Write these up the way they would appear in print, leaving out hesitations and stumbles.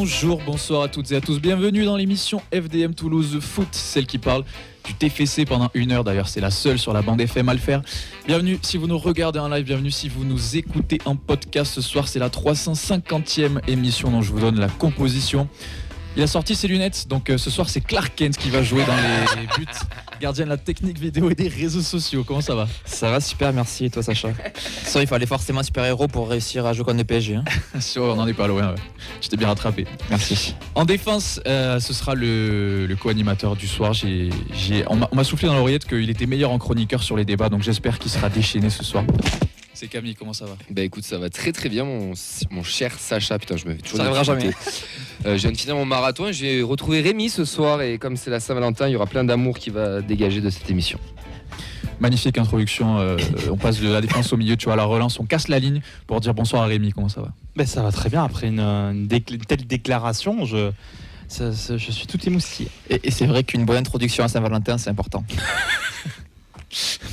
Bonjour, bonsoir à toutes et à tous. Bienvenue dans l'émission FDM Toulouse Foot, celle qui parle du TFC pendant 1 heure. D'ailleurs, c'est la seule sur la bande FM à le faire. Bienvenue si vous nous regardez en live, bienvenue si vous nous écoutez en podcast. Ce soir, c'est la 350e émission dont je vous donne la composition. Il a sorti ses lunettes, donc ce soir, c'est Clark Kent qui va jouer dans les buts. Gardien de la technique vidéo et des réseaux sociaux. Comment ça va ? Ça va super, merci. Et toi, Sacha ? Ça, il fallait forcément un super-héros pour réussir à jouer contre le PSG. Hein. On n'en est pas loin, ouais. Je t'ai bien rattrapé. Merci. En défense, ce sera le co-animateur du soir. On m'a soufflé dans l'oreillette qu'il était meilleur en chroniqueur sur les débats, donc j'espère qu'il sera déchaîné ce soir. C'est Camille, comment ça va ? Bah écoute, ça va très très bien mon cher Sacha, putain je me fais toujours... Ça n'arrivera jamais. Je viens de finir mon marathon et j'ai retrouvé Rémi ce soir et comme c'est la Saint-Valentin, il y aura plein d'amour qui va dégager de cette émission. Magnifique introduction, on passe de la défense au milieu, tu vois, à la relance, on casse la ligne pour dire bonsoir à Rémi, comment ça va ? Ben ça va très bien, après une telle déclaration, je suis tout émoustillé. Et c'est vrai qu'une bonne introduction à Saint-Valentin, c'est important.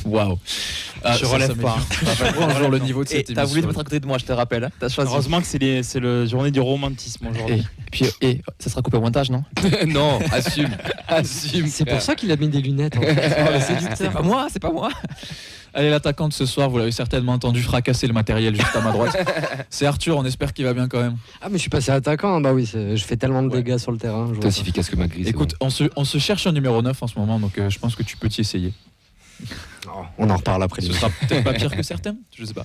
Waouh. Je relève pas. Bonjour le niveau de cette émission. T'as voulu te mettre à côté de moi, je te rappelle. Hein. T'as choisi. Heureusement que c'est la journée du romantisme aujourd'hui. Et ça sera coupé au montage, non ? Non, assume. C'est pour ça qu'il a mis des lunettes. En fait. C'est pas moi. Allez, l'attaquant de ce soir, vous l'avez certainement entendu fracasser le matériel juste à ma droite. C'est Arthur, on espère qu'il va bien quand même. Ah mais je suis passé attaquant, bah oui, je fais tellement de dégâts sur le terrain. T'es aussi efficace que Magritte. Écoute, on se cherche un numéro 9 en ce moment, donc je pense que tu peux t'y essayer. On en reparle après. Ce sera peut-être pas pire que certains, je sais pas.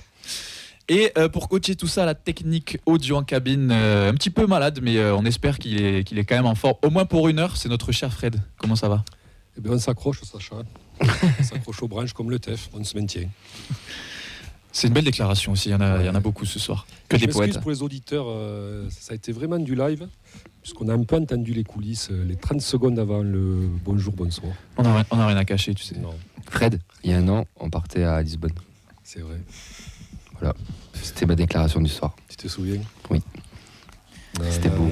Et pour coacher tout ça, la technique audio en cabine, un petit peu malade, mais on espère qu'il est quand même en forme. Au moins pour 1 heure, c'est notre cher Fred. Comment ça va ? Eh bien, on s'accroche, Sacha. On s'accroche aux branches comme le TEF, on se maintient. C'est une belle déclaration aussi, il y en a beaucoup ce soir. Que des poètes. Pour les auditeurs, ça a été vraiment du live, puisqu'on a un peu entendu les coulisses, les 30 secondes avant le bonjour, bonsoir. On a rien à cacher, tu sais. Non. Fred, il y a 1 an, on partait à Lisbonne. C'est vrai. Voilà, c'était ma déclaration du soir. Tu te souviens ? Oui. C'était beau.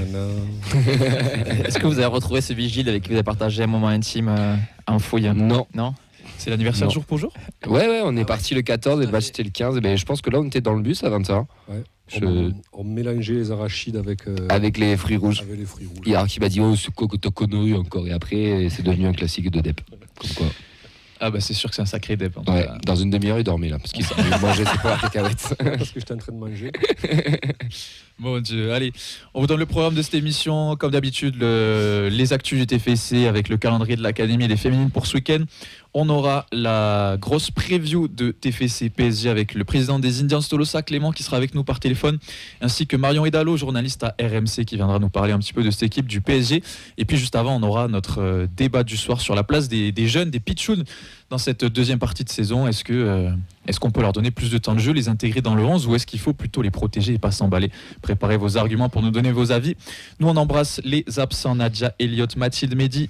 Est-ce que vous avez retrouvé ce vigile avec qui vous avez partagé un moment intime en fouille ? Non. C'est l'anniversaire jour pour jour ? Ouais, on est parti le 14 et le match c'était le 15. Et ben, je pense que là, on était dans le bus à 20h. Ouais. On mélangeait les arachides avec les fruits rouges. Avec les fruits rouges. Et alors qui m'a dit, oh, c'est quoi que t'as connerie encore ? Et après, c'est devenu un classique de Dep. Comme quoi. Ah bah c'est sûr que c'est un sacré dep. Ouais, dans une demi-heure, il dormait là, parce qu'il mangeait ses premières cacahuètes. Parce que j'étais en train de manger. Mon Dieu, allez, on vous donne le programme de cette émission, comme d'habitude, les actus du TFC avec le calendrier de l'Académie des Féminines pour ce week-end. On aura la grosse preview de TFC PSG avec le président des Indians Tolosa, Clément, qui sera avec nous par téléphone, ainsi que Marion Hidalgo, journaliste à RMC, qui viendra nous parler un petit peu de cette équipe du PSG. Et puis juste avant, on aura notre débat du soir sur la place des jeunes, des pitchouns dans cette deuxième partie de saison. Est-ce qu'on peut leur donner plus de temps de jeu, les intégrer dans le 11, ou est-ce qu'il faut plutôt les protéger et pas s'emballer ? Préparez vos arguments pour nous donner vos avis. Nous, on embrasse les absents Nadia, Elliot, Mathilde, Mehdi,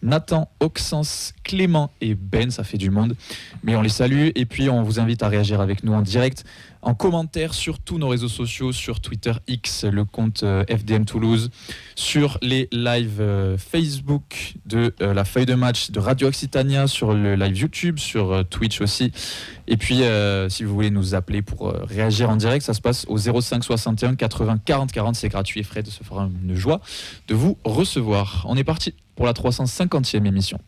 Nathan, Oxens, Clément et Ben, ça fait du monde, mais on les salue et puis on vous invite à réagir avec nous en direct, en commentaire sur tous nos réseaux sociaux, sur Twitter X, le compte FDM Toulouse, sur les lives Facebook de la feuille de match de Radio Occitania, sur le live YouTube, sur Twitch aussi. Et puis si vous voulez nous appeler pour réagir en direct, ça se passe au 05 61 80 40 40, c'est gratuit et Fred se fera une joie de vous recevoir. On est parti pour la 350e émission.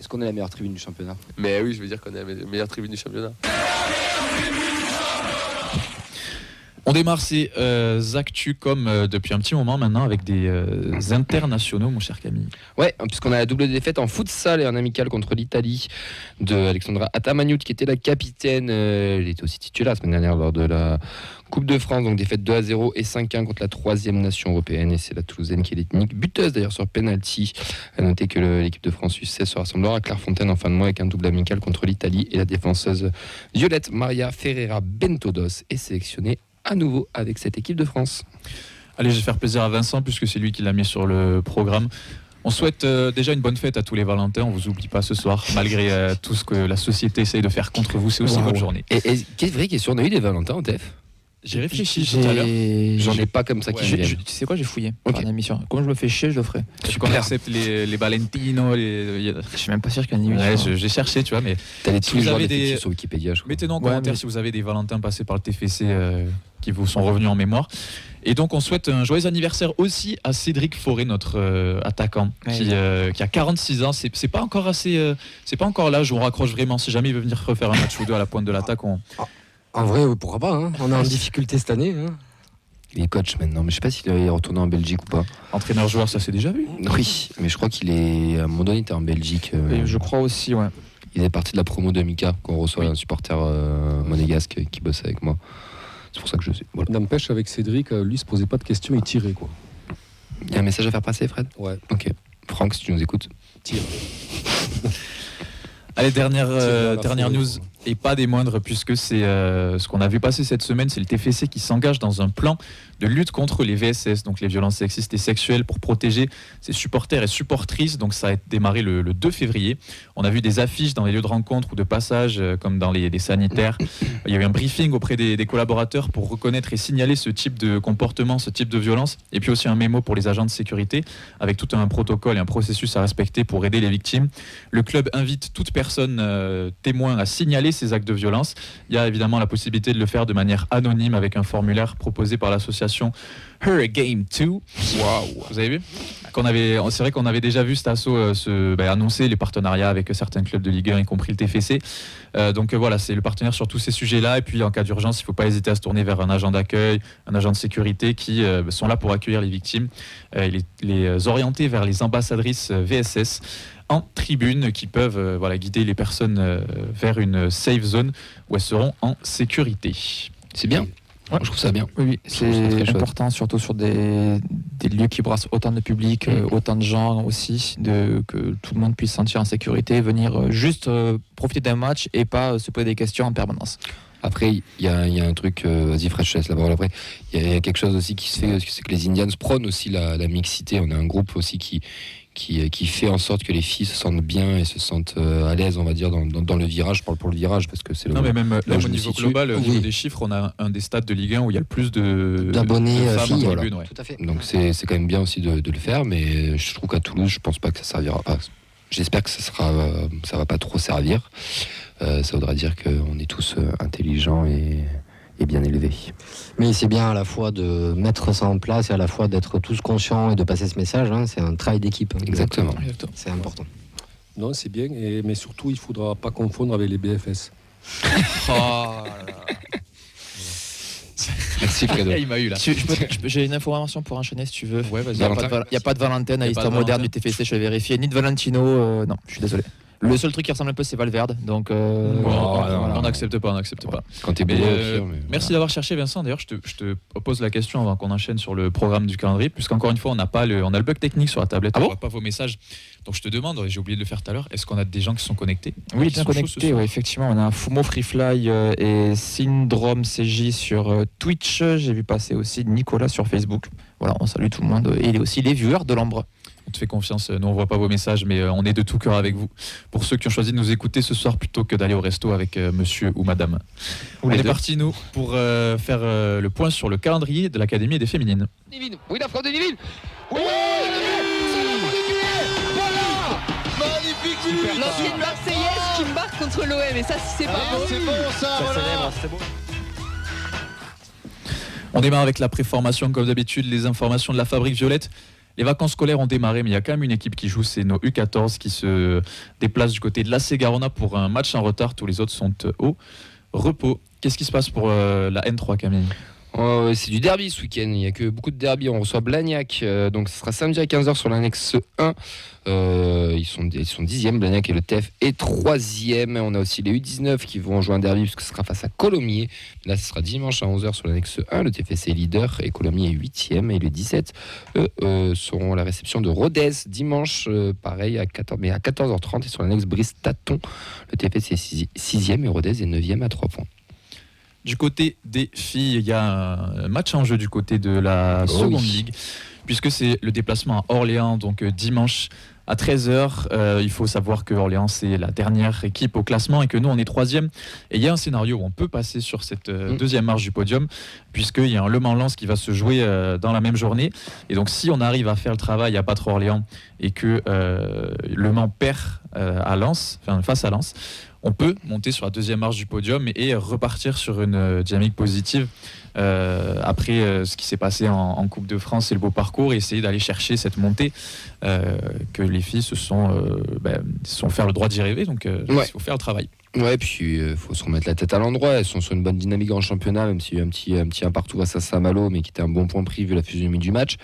Est-ce qu'on est la meilleure tribune du championnat ? Mais oui, je veux dire qu'on est la meilleure tribune du championnat. On démarre ces actus comme depuis un petit moment maintenant avec des internationaux, mon cher Camille. Ouais, puisqu'on a la double défaite en futsal et en amical contre l'Italie de Alexandra Atamagnout, qui était la capitaine. Elle était aussi titulaire la semaine dernière lors de la Coupe de France, donc défaite 2-0 et 5-1 contre la 3e nation européenne. Et c'est la Toulousaine qui est l'ethnique buteuse d'ailleurs sur penalty. À noter que l'équipe de France U16 se rassemblera à Clairefontaine en fin de mois avec un double amical contre l'Italie. Et la défenseuse violette Maria Ferreira Bentodos est sélectionnée à nouveau avec cette équipe de France. Allez, je vais faire plaisir à Vincent puisque c'est lui qui l'a mis sur le programme. On souhaite déjà une bonne fête à tous les Valentins. On vous oublie pas ce soir, malgré tout ce que la société essaye de faire contre vous. C'est aussi votre journée. Et vraie question, on a eu des Valentins en TF ? J'ai réfléchi tout à l'heure. J'en ai pas comme ça qui Ouais. me viennent. Tu sais quoi, j'ai fouillé Ok. pour l'émission. Comme je me fais chier, je le ferai. Est-ce qu'on accepte les Valentino Je suis même pas sûr qu'il y en ait une. Ouais, j'ai cherché, tu vois, mais T'as les Si tous les vous genres avez d'effectifs des- sur Wikipédia, je crois. mettez-nous en Ouais, commentaire mais- si vous avez des Valentins passés par le TFC qui vous sont revenus en mémoire. Et donc on souhaite un joyeux anniversaire aussi à Cédric Forêt, notre attaquant, Ouais. qui a 46 ans. C'est pas encore assez, c'est pas encore l'âge où on raccroche vraiment. Si jamais il veut venir refaire un match ou deux à la pointe de l'attaque, En vrai, pourquoi pas, hein. On est en difficulté cette année. Hein. Il est coach maintenant, mais je sais pas s'il est retourné en Belgique ou pas. entraîneur-joueur, ça s'est déjà vu. Oui, mais je crois qu'il est. À un moment donné, il était en Belgique. Et je crois aussi, ouais. Il est parti de la promo de Mika, qu'on reçoit un supporter monégasque qui bosse avec moi. C'est pour ça que je sais. Voilà. N'empêche, avec Cédric, lui, il se posait pas de questions, il tirait, quoi. Il y a un message à faire passer, Fred ? Ouais. Ok. Franck, si tu nous écoutes. Tire. Allez, dernière Tire dans la news, forêt, quoi. et pas des moindres, puisque c'est ce qu'on a vu passer cette semaine, c'est le TFC qui s'engage dans un plan de lutte contre les VSS, donc les violences sexistes et sexuelles, pour protéger ses supporters et supportrices. Donc ça a démarré le 2 février. On a vu des affiches dans les lieux de rencontre ou de passage, comme dans les sanitaires. Il y a eu un briefing auprès des collaborateurs pour reconnaître et signaler ce type de comportement, ce type de violence, et puis aussi un mémo pour les agents de sécurité, avec tout un protocole et un processus à respecter pour aider les victimes. Le club invite toute personne témoin à signaler ces actes de violence. Il y a évidemment la possibilité de le faire de manière anonyme avec un formulaire proposé par l'association Her Game 2. Waouh, vous avez vu c'est vrai qu'on avait déjà vu cet asso annoncer les partenariats avec certains clubs de Ligue 1, y compris le TFC. Donc voilà, c'est le partenaire sur tous ces sujets-là. Et puis en cas d'urgence, il ne faut pas hésiter à se tourner vers un agent d'accueil, un agent de sécurité qui sont là pour accueillir les victimes et les orienter vers les ambassadrices VSS en tribune qui peuvent guider les personnes vers une safe zone où elles seront en sécurité. C'est bien. Ouais. Je trouve ça bien. Oui, Je trouve ça très c'est chouette. important, surtout sur des lieux qui brassent autant de public, autant de gens aussi, que tout le monde puisse se sentir en sécurité, venir juste profiter d'un match et pas se poser des questions en permanence. Après, il y a un truc, vas-y Fred, je te laisse la parole après. Il y a quelque chose aussi qui se fait, c'est que les Indians prônent aussi la mixité. On a un groupe aussi qui fait en sorte que les filles se sentent bien et se sentent à l'aise, on va dire, dans le virage. Je parle pour le virage parce que c'est le. Non, mais même là où je au me niveau situe. global, au niveau Oui. des chiffres, on a un des stades de Ligue 1 où il y a le plus D'abonnés, de femmes filles, en voilà. tribune, ouais. Tout à fait. Donc c'est quand même bien aussi de le faire, mais je trouve qu'à Toulouse, je pense pas que ça servira pas. J'espère que ça va pas trop servir. Ça voudra dire qu'on est tous intelligents et bien élevés. Mais c'est bien à la fois de mettre ça en place et à la fois d'être tous conscients et de passer ce message. Hein. C'est un travail d'équipe. Hein. Exactement. C'est important. Non, c'est bien, mais surtout, il ne faudra pas confondre avec les BFS. Merci Fredo. Il m'a eu là. J'ai une information pour enchaîner si tu veux. Ouais, vas-y. Il n'y a pas de Valentin à Y a pas l'histoire de moderne Valentin. du TFC, je l'ai vérifié, ni de Valentino, non, je suis désolé. Le seul truc qui ressemble un peu, c'est Valverde, donc On n'accepte pas. Quand t'es Mais, beau, au pire, mais merci d'avoir cherché, Vincent. D'ailleurs, je te pose la question avant qu'on enchaîne sur le programme du calendrier, puisqu'encore une fois, on a le bug technique sur la tablette, on voit pas vos messages. Donc je te demande, j'ai oublié de le faire tout à l'heure, est-ce qu'on a des gens qui sont connectés? oui, Qui bien sont chauds ce connecté, soir ouais, effectivement. On a Fumo Freefly et Syndrome CJ sur Twitch. J'ai vu passer aussi Nicolas sur Facebook. Voilà, on salue tout le monde. Et il est aussi les viewers de l'Ambre. On te fait confiance, nous on voit pas vos messages, mais on est de tout cœur avec vous. Pour ceux qui ont choisi de nous écouter ce soir plutôt que d'aller au resto avec monsieur ou madame. On est parti nous pour faire le point sur le calendrier de l'Académie et des féminines. Oui, la frappe de Niville. L'ancienne Marseillaise qui marque contre l'OM, et ça, c'est pas beau. On démarre avec la préformation comme d'habitude, les informations de la Fabrique Violette. Les vacances scolaires ont démarré, mais il y a quand même une équipe qui joue, c'est nos U14 qui se déplacent du côté de l'AC Garona pour un match en retard. Tous les autres sont au repos. Qu'est-ce qui se passe pour la N3, Camille ? C'est du derby ce week-end, il n'y a que beaucoup de derby. On reçoit Blagnac, donc ce sera samedi à 15h sur l'annexe 1. Ils sont 10e, Blagnac et le TEF est 3e. On a aussi les U19 qui vont jouer un derby puisque ce sera face à Colomiers. Là, ce sera dimanche à 11h sur l'annexe 1. Le TFC est leader et Colomiers est 8e. Et les 17, eux, seront à la réception de Rodez dimanche, pareil, à 14h30 et sur l'annexe Brice-Taton. Le TFC est 6e et Rodez est 9e à 3 points. Du côté des filles, il y a un match en jeu du côté de la Seconde Ligue, puisque c'est le déplacement à Orléans, donc dimanche à 13h. Il faut savoir que Orléans, c'est la dernière équipe au classement et que nous, on est 3e. Et il y a un scénario où on peut passer sur cette deuxième marche du podium, puisqu'il y a un Le Mans-Lens qui va se jouer dans la même journée. Et donc, si on arrive à faire le travail à battre Orléans et que Le Mans perd à Lens, face à Lens, on peut monter sur la deuxième marche du podium et repartir sur une dynamique positive après ce qui s'est passé en Coupe de France et le beau parcours, et essayer d'aller chercher cette montée que les filles se sont faire le droit d'y rêver, donc il faut faire le travail. Ouais, puis il faut se remettre la tête à l'endroit. Elles sont sur une bonne dynamique en championnat, même s'il y a eu un petit un partout à Saint-Malo, mais qui était un bon point pris vu la physionomie du match.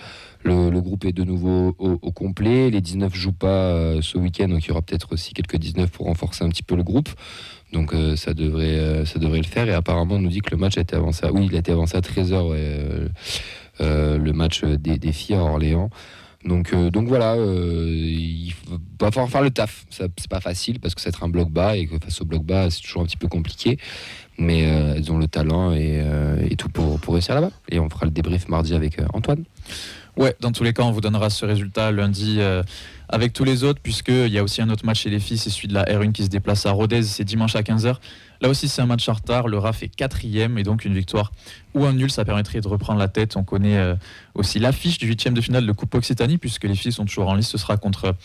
Le groupe est de nouveau au complet. Les 19 jouent pas ce week-end, donc il y aura peut-être aussi quelques 19 pour renforcer un petit peu le groupe. Donc ça devrait le faire. Et apparemment, on nous dit que le match a été avancé il a été avancé à 13h, le match des filles à Orléans. Donc voilà, il va falloir faire le taf. C'est pas facile parce que ça va être un bloc bas, et que face au bloc bas, c'est toujours un petit peu compliqué. Mais elles ont le talent et tout pour réussir là-bas. Et on fera le débrief mardi avec Antoine. Ouais, dans tous les cas, on vous donnera ce résultat lundi avec tous les autres, puisqu'il y a aussi un autre match chez les filles, c'est celui de la R1 qui se déplace à Rodez, c'est dimanche à 15h. Là aussi, c'est un match en retard. Le RAF est 4e, et donc une victoire ou un nul, ça permettrait de reprendre la tête. On connaît aussi l'affiche du 8e de finale de Coupe Occitanie, puisque les filles sont toujours en lice. Ce sera contre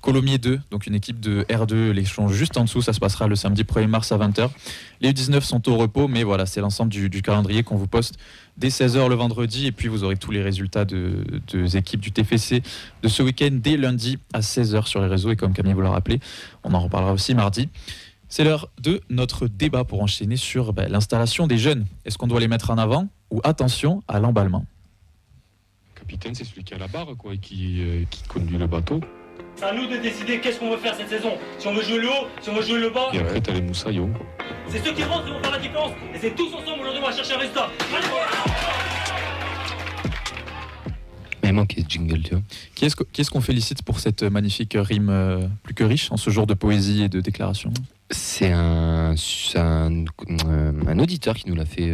Colomiers 2, donc une équipe de R2, l'échelon juste en dessous. Ça se passera le samedi 1er mars à 20h. Les U19 sont au repos, mais voilà, c'est l'ensemble du calendrier qu'on vous poste dès 16h le vendredi, et puis vous aurez tous les résultats des équipes du TFC de ce week-end dès lundi à 16h sur les réseaux, et comme Camille vous l'a rappelé, on en reparlera aussi mardi. C'est l'heure de notre débat pour enchaîner sur l'installation des jeunes. Est-ce qu'on doit les mettre en avant, ou attention à l'emballement? Le capitaine, c'est celui qui a la barre, quoi, et qui conduit le bateau. C'est à nous de décider qu'est-ce qu'on veut faire cette saison. Si on veut jouer le haut, si on veut jouer le bas. Et après, t'as les moussaillons. C'est ceux qui rentrent qui vont faire la différence. Et c'est tous ensemble aujourd'hui, on va chercher un résultat. Allez, Mais il manque ce jingle, tu vois. Qui est-ce qu'on félicite pour cette magnifique rime plus que riche en ce jour de poésie et de déclaration? C'est un auditeur qui nous l'a fait,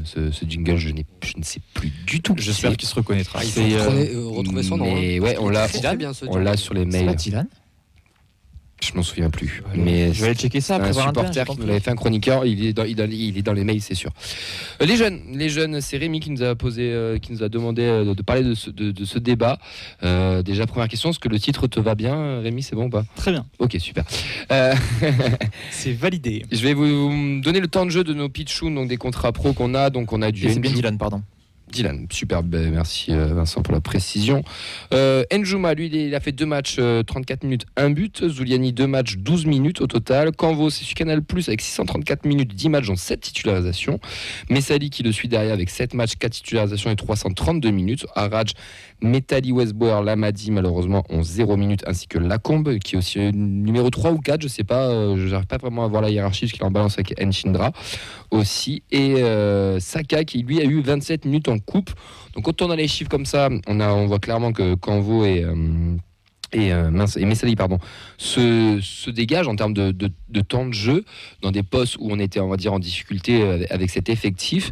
ce jingle. Je ne sais plus du tout. J'espère qu'il se reconnaîtra. Il faut retrouver son nom. Mais ouais, on l'a sur les mails. C'est pas Dylan? Je m'en souviens plus. Mais je vais aller checker ça. Un supporter qui nous l'avait fait, un chroniqueur. Il est dans les mails, c'est sûr. Les jeunes, c'est Rémi qui nous a demandé de parler de ce débat. Déjà, première question, est-ce que le titre te va bien, Rémi? C'est bon ou pas? Très bien. Ok, super. C'est validé. Je vais vous donner le temps de jeu de nos pitchouns, donc des contrats pro qu'on a. Donc on a du. C'est bien Dylan, pardon. Dylan, superbe, merci Vincent pour la précision. N'Jouma, lui, il a fait 2 matchs, 34 minutes, 1 but. Zuliani, 2 matchs, 12 minutes au total. Canvo, c'est sur Canal+, avec 634 minutes, 10 matchs, dont 7 titularisations. Messali, qui le suit derrière, avec 7 matchs, 4 titularisations et 332 minutes. Araj, Metali, Westbauer, Lamadi, malheureusement, ont 0 minutes, ainsi que Lacombe, qui est aussi numéro 3 ou 4, je sais pas, je n'arrive pas vraiment à voir la hiérarchie, parce qu'il est en balance avec Nchindra aussi. Et Saka, qui lui a eu 27 minutes en coupe. Donc autant dans les chiffres comme ça, on voit clairement que Canvo et Messali se dégagent en termes de temps de jeu dans des postes où on était, on va dire, en difficulté avec cet effectif.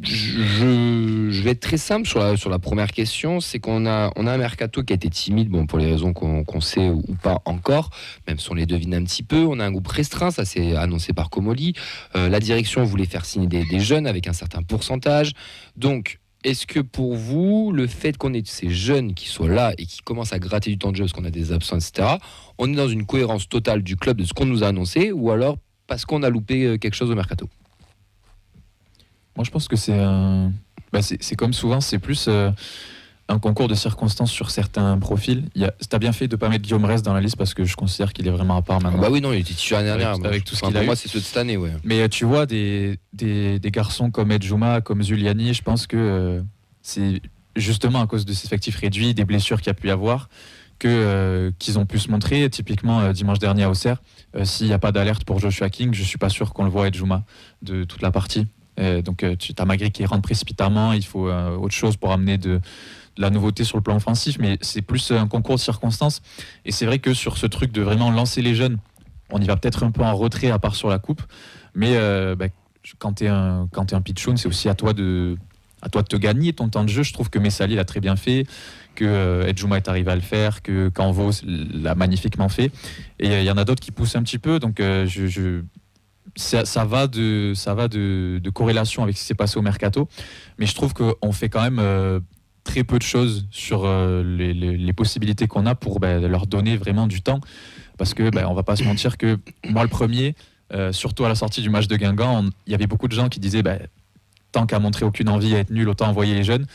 Je vais être très simple sur la première question, c'est qu'on a un mercato qui a été timide, pour les raisons qu'on sait ou pas encore, même si on les devine un petit peu. On a un groupe restreint, ça c'est annoncé par Comoli. La direction voulait faire signer des jeunes avec un certain pourcentage. Donc, est-ce que pour vous, le fait qu'on ait ces jeunes qui soient là et qui commencent à gratter du temps de jeu parce qu'on a des absents, etc., on est dans une cohérence totale du club de ce qu'on nous a annoncé, ou alors parce qu'on a loupé quelque chose au mercato? Moi, je pense que c'est comme souvent, c'est plus un concours de circonstances sur certains profils. T'as bien fait de ne pas mettre Guillaume Rest dans la liste, parce que je considère qu'il est vraiment à part maintenant. Bah oui, non, il était titulaire l'année dernière. Avec tout ce qu'il a eu. Moi, c'est ceux de cette année, ouais. Mais tu vois, des garçons comme N'Jouma, comme Zuliani, je pense que c'est justement à cause de ces effectifs réduits, des blessures qu'il y a pu y avoir, qu'ils ont pu se montrer. Typiquement, dimanche dernier à Auxerre, s'il n'y a pas d'alerte pour Joshua King, je ne suis pas sûr qu'on le voit N'Jouma de toute la partie. Donc tu as Magri qui rentre précipitamment, il faut autre chose pour amener de la nouveauté sur le plan offensif, mais c'est plus un concours de circonstances. Et c'est vrai que sur ce truc de vraiment lancer les jeunes, on y va peut-être un peu en retrait à part sur la coupe, mais quand tu es un pitchoun, c'est aussi à toi de à toi de te gagner ton temps de jeu. Je trouve que Messali l'a très bien fait, que Edjouma est arrivé à le faire, que Canvo l'a magnifiquement fait. Et il y en a d'autres qui poussent un petit peu. Donc ça va de corrélation avec ce qui s'est passé au mercato. Mais je trouve qu'on fait quand même très peu de choses sur les possibilités qu'on a pour leur donner vraiment du temps. Parce que on va pas se mentir que moi le premier, surtout à la sortie du match de Guingamp, il y avait beaucoup de gens qui disaient tant qu'à montrer aucune envie à être nul, autant envoyer les jeunes.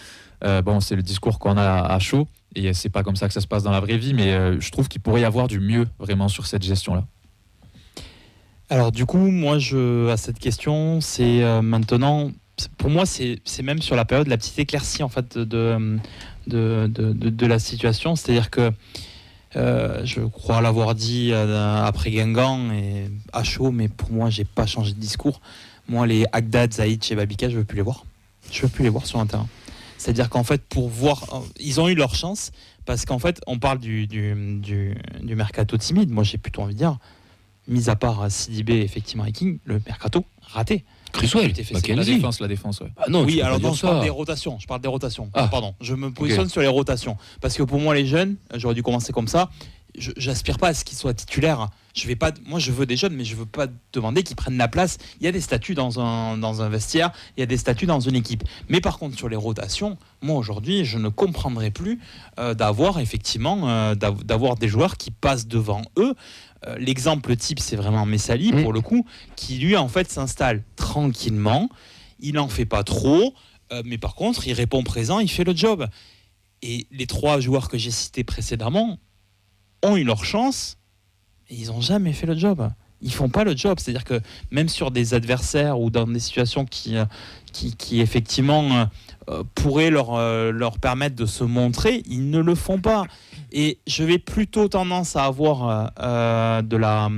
C'est le discours qu'on a à chaud et c'est pas comme ça que ça se passe dans la vraie vie, mais je trouve qu'il pourrait y avoir du mieux vraiment sur cette gestion-là. Alors du coup, moi, à cette question, c'est maintenant, pour moi, c'est même sur la période de la petite éclaircie en fait de la situation, c'est-à-dire que je crois l'avoir dit après Guingamp et à chaud, mais pour moi, j'ai pas changé de discours. Moi, les Agdad, Zaïd et Babika, je veux plus les voir. Je veux plus les voir sur un terrain. C'est-à-dire qu'en fait, pour voir, ils ont eu leur chance parce qu'en fait, on parle du mercato timide. Moi, j'ai plutôt envie de dire, mis à part Sidibé, effectivement, et King, le mercato raté. Criswell, la défense, ouais. Ah non, oui, alors non, je parle des rotations. Pardon, je me positionne sur les rotations parce que pour moi, les jeunes, j'aurais dû commencer comme ça. J'aspire pas à ce qu'ils soient titulaires. Moi, je veux des jeunes, mais je veux pas demander qu'ils prennent la place. Il y a des statuts dans un vestiaire, il y a des statuts dans une équipe. Mais par contre, sur les rotations, moi aujourd'hui, je ne comprendrai plus d'avoir effectivement d'avoir des joueurs qui passent devant eux. L'exemple type, c'est vraiment Messali pour le coup, qui lui en fait s'installe tranquillement. Il n'en fait pas trop, mais par contre, il répond présent, il fait le job. Et les 3 joueurs que j'ai cités précédemment ont eu leur chance et ils n'ont jamais fait le job. Ils font pas le job. C'est-à-dire que même sur des adversaires ou dans des situations qui effectivement pourraient leur permettre de se montrer, ils ne le font pas. Et je vais plutôt tendance à avoir alors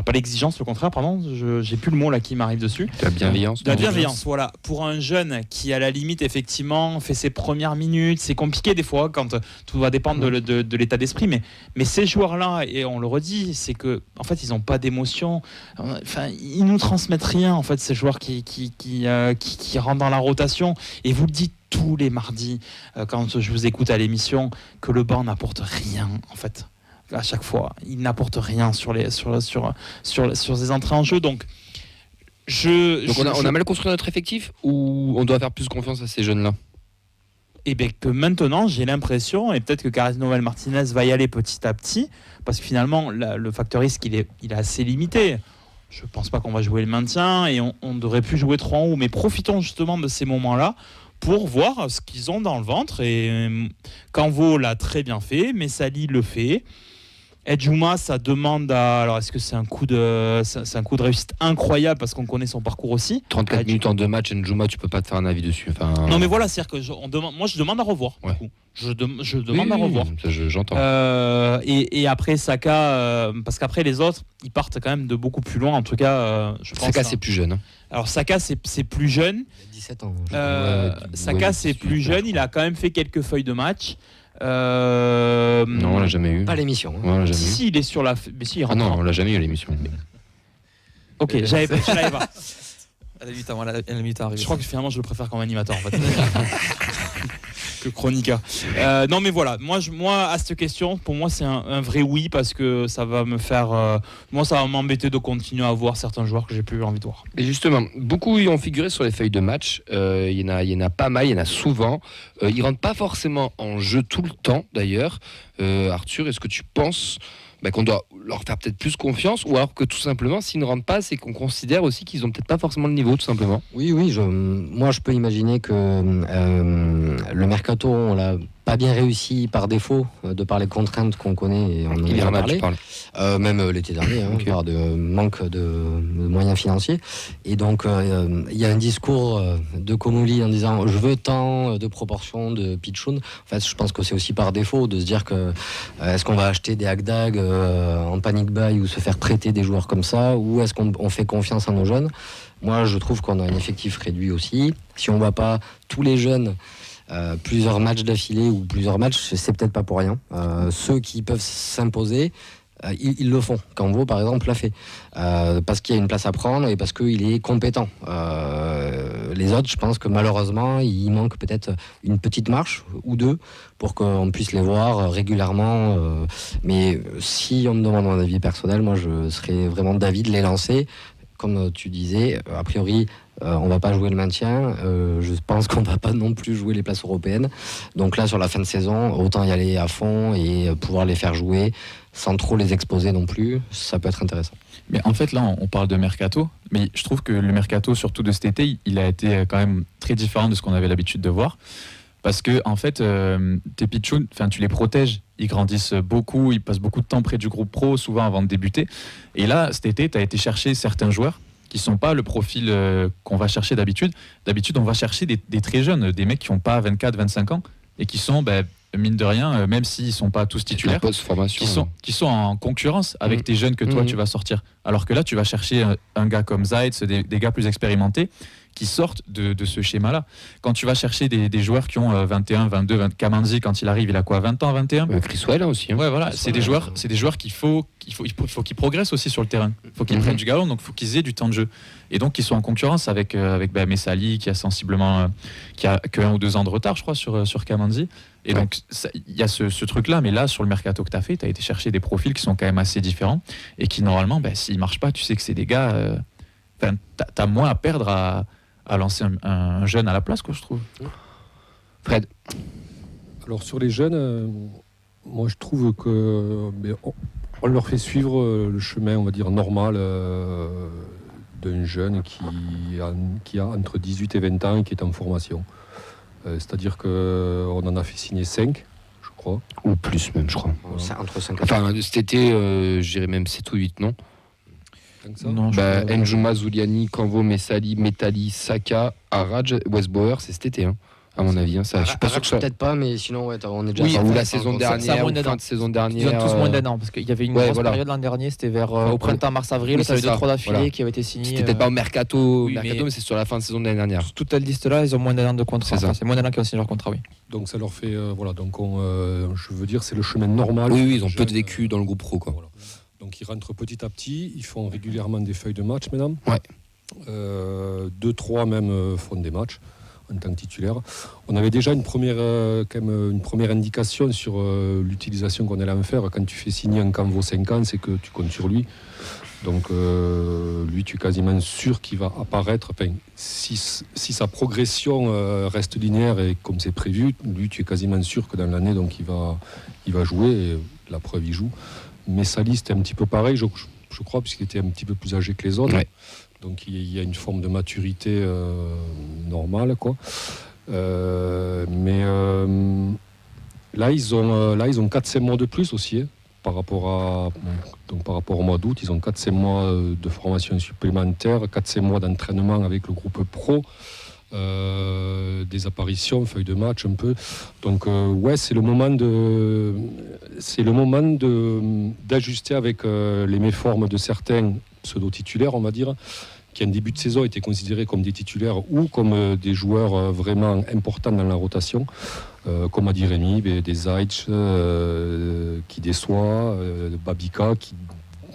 pas l'exigence, le contraire, pardon, j'ai plus le mot là qui m'arrive dessus. La bienveillance. La bienveillance, voilà. Pour un jeune qui, à la limite, effectivement, fait ses premières minutes, c'est compliqué des fois quand tout va dépendre de l'état d'esprit, mais ces joueurs-là, et on le redit, c'est que en fait, ils n'ont pas d'émotion. Enfin, ils nous transmettent rien, en fait, ces joueurs qui rentrent dans la rotation. Et vous le dites tous les mardis, quand je vous écoute à l'émission, que le banc n'apporte rien, en fait. À chaque fois, il n'apporte rien sur ces entrées en jeu. Donc on a mal construit notre effectif ou on doit faire plus confiance à ces jeunes-là? Et bien que maintenant, j'ai l'impression, et peut-être que Carles Noël Martinez va y aller petit à petit, parce que finalement, le facteur risque, il est assez limité. Je ne pense pas qu'on va jouer le maintien et on devrait plus jouer trop en haut. Mais profitons justement de ces moments-là pour voir ce qu'ils ont dans le ventre. Et Canvo l'a très bien fait, Messali le fait. Edjouma, ça demande à... Alors, est-ce que c'est un coup de réussite incroyable parce qu'on connaît son parcours aussi. 34 minutes en 2 matchs, Edjouma, tu peux pas te faire un avis dessus. Enfin... Non, mais voilà, c'est-à-dire que je demande à revoir. Ouais. Du coup. Je demande à revoir. Ça, j'entends. Et après, Saka, parce qu'après, les autres, ils partent quand même de beaucoup plus loin. En tout cas, je pense. Saka, c'est plus jeune. Hein. Alors, Saka, c'est plus jeune. Il a 17 ans. Saka, c'est plus jeune. Il a quand même fait quelques feuilles de match. Non, on l'a jamais eu. Pas l'émission. Hein. Ouais, on l'a jamais si, il est sur la. Mais si, il rentre. non, on l'a jamais eu à l'émission. Ok, je l'avais pas. Elle a mis Je crois que finalement, je le préfère comme animateur en fait. Que chroniqueur. Non, mais voilà. Moi, à cette question, pour moi, c'est un vrai oui parce que ça va me faire. Moi, ça va m'embêter de continuer à voir certains joueurs que j'ai plus envie de voir. Et justement, beaucoup y ont figuré sur les feuilles de match. Il y en a pas mal, il y en a souvent. Ils rentrent pas forcément en jeu tout le temps, d'ailleurs. Arthur, est-ce que tu penses qu'on doit leur faire peut-être plus confiance, ou alors que tout simplement, s'ils ne rentrent pas, c'est qu'on considère aussi qu'ils n'ont peut-être pas forcément le niveau, tout simplement? Oui, moi je peux imaginer que le mercato, on l'a pas bien réussi par défaut, de par les contraintes qu'on connaît, et on en a déjà parlé. Même l'été dernier, par de manque de moyens financiers. Et donc, il y a un discours de Komouli en disant « je veux tant de proportions de Pichoun ». En fait, je pense que c'est aussi par défaut de se dire que est-ce qu'on va acheter des Agdag en panic buy ou se faire prêter des joueurs comme ça, ou est-ce qu'on fait confiance à nos jeunes? Moi, je trouve qu'on a un effectif réduit aussi. Si on ne voit pas tous les jeunes plusieurs matchs d'affilée ou plusieurs matchs, c'est peut-être pas pour rien. Ceux qui peuvent s'imposer, ils le font. Canvo, par exemple, l'a fait. Parce qu'il y a une place à prendre et parce qu'il est compétent. Les autres, je pense que malheureusement, il manque peut-être une petite marche ou deux pour qu'on puisse les voir régulièrement. Mais si on me demande mon avis personnel, moi, je serais vraiment d'avis de les lancer. Comme tu disais, a priori, on va pas jouer le maintien. Je pense qu'on va pas non plus jouer les places européennes. Donc là, sur la fin de saison, autant y aller à fond et pouvoir les faire jouer sans trop les exposer non plus. Ça peut être intéressant. Mais en fait, là, on parle de mercato. Mais je trouve que le mercato, surtout de cet été, il a été quand même très différent de ce qu'on avait l'habitude de voir. Parce que, en fait, tes pitchouns, tu les protèges. Ils grandissent beaucoup, ils passent beaucoup de temps près du groupe pro, souvent avant de débuter. Et là, cet été, tu as été chercher certains joueurs qui ne sont pas le profil qu'on va chercher d'habitude. D'habitude, on va chercher des très jeunes, des mecs qui n'ont pas 24, 25 ans et qui sont, mine de rien, même s'ils ne sont pas tous titulaires, qui sont en concurrence avec tes jeunes que toi, tu vas sortir. Alors que là, tu vas chercher un gars comme Zaitz, des gars plus expérimentés, qui sortent de ce schéma-là. Quand tu vas chercher des joueurs qui ont 21, 22, Kamanzi, quand il arrive, il a quoi, 20 ans, 21 Chris Well aussi. Ouais, voilà, c'est des joueurs qu'il faut qu'ils progressent aussi sur le terrain. Il faut qu'ils prennent du galon, donc il faut qu'ils aient du temps de jeu. Et donc, ils sont en concurrence avec Messali, qui a sensiblement qui a que 1 ou 2 ans de retard, je crois, sur Kamanzi. Et donc, il y a ce truc-là, mais là, sur le mercato que tu as fait, tu as été chercher des profils qui sont quand même assez différents et qui, normalement, s'ils ne marchent pas, tu sais que c'est des gars... tu as moins à perdre à lancer un jeune à la place, quoi, je trouve. Fred. Alors sur les jeunes, moi je trouve que on leur fait suivre le chemin, on va dire, normal d'un jeune qui a entre 18 et 20 ans et qui est en formation. C'est-à-dire qu'on en a fait signer 5, je crois. Ou plus même, je crois. Voilà. Entre 5 et 5. Enfin, cet été, je dirais même 7 ou 8, non? Njuma, Zuliani, Canvo, Messali, Metali, Saka, Araj, Westbauer, c'est cet été, à mon avis. Ça, je suis pas sûr que ça... peut-être pas, mais sinon, on est déjà... ou la saison dernière, ou fin de saison dernière. Ils ont tous moins d'un an, parce qu'il y avait une grosse période l'an dernier, c'était vers au printemps, mars-avril, ça avait 2-3 d'affilée qui avaient été signés. C'était peut-être pas au mercato, mais c'est sur la fin de saison de l'année dernière. Toute la liste-là, ils ont moins d'un an de contrat. C'est moins d'un an qu'ils ont signé leur contrat, oui. Donc ça leur fait... donc je veux dire, c'est le chemin normal. Oui, ils ont peu de vécu dans le groupe pro, quoi. Voilà. Donc ils rentrent petit à petit, ils font régulièrement des feuilles de match, mesdames. Ouais. 2-3 même font des matchs en tant que titulaire. On avait déjà une première indication sur l'utilisation qu'on allait en faire. Quand tu fais signer un Canvo 5 ans, c'est que tu comptes sur lui. Donc lui, tu es quasiment sûr qu'il va apparaître. Enfin, si sa progression reste linéaire et comme c'est prévu, lui, tu es quasiment sûr que dans l'année, donc il va jouer. Et la preuve, il joue. Mais Messali, c'était un petit peu pareil, je crois, puisqu'il était un petit peu plus âgé que les autres. Ouais. Donc il y a une forme de maturité normale, quoi. Mais là, ils ont 4-5 mois de plus aussi, par rapport au mois d'août. Ils ont 4-5 mois de formation supplémentaire, 4-5 mois d'entraînement avec le groupe pro. Des apparitions, feuilles de match un peu. Donc c'est le moment d'ajuster avec les méformes de certains pseudo-titulaires, on va dire, qui en début de saison étaient considérés comme des titulaires ou comme des joueurs vraiment importants dans la rotation, comme a dit Rémi, des Zaitch qui déçoit, Babika qui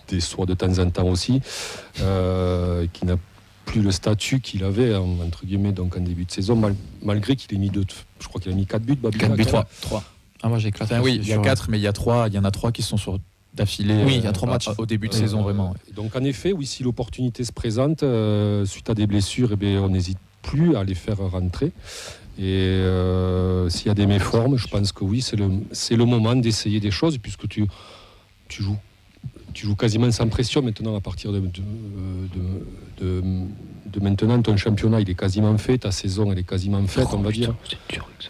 déçoit de temps en temps aussi, qui n'a plus le statut qu'il avait entre guillemets donc en début de saison, malgré qu'il ait mis je crois qu'il a mis 4 buts, Babika. 4 buts, 3. Ah, moi j'ai éclaté. Oui, il y a 4, mais il y en a 3 qui sont sur d'affilée. Oui, il y a 3 matchs au début de saison, vraiment. Donc en effet, oui, si l'opportunité se présente suite à des blessures, on n'hésite plus à les faire rentrer. Et s'il y a des méformes, je pense que oui, c'est le moment d'essayer des choses, puisque tu joues quasiment sans pression maintenant. À partir de maintenant, ton championnat il est quasiment fait, ta saison elle est quasiment faite, on va dire. C'est dur avec ça.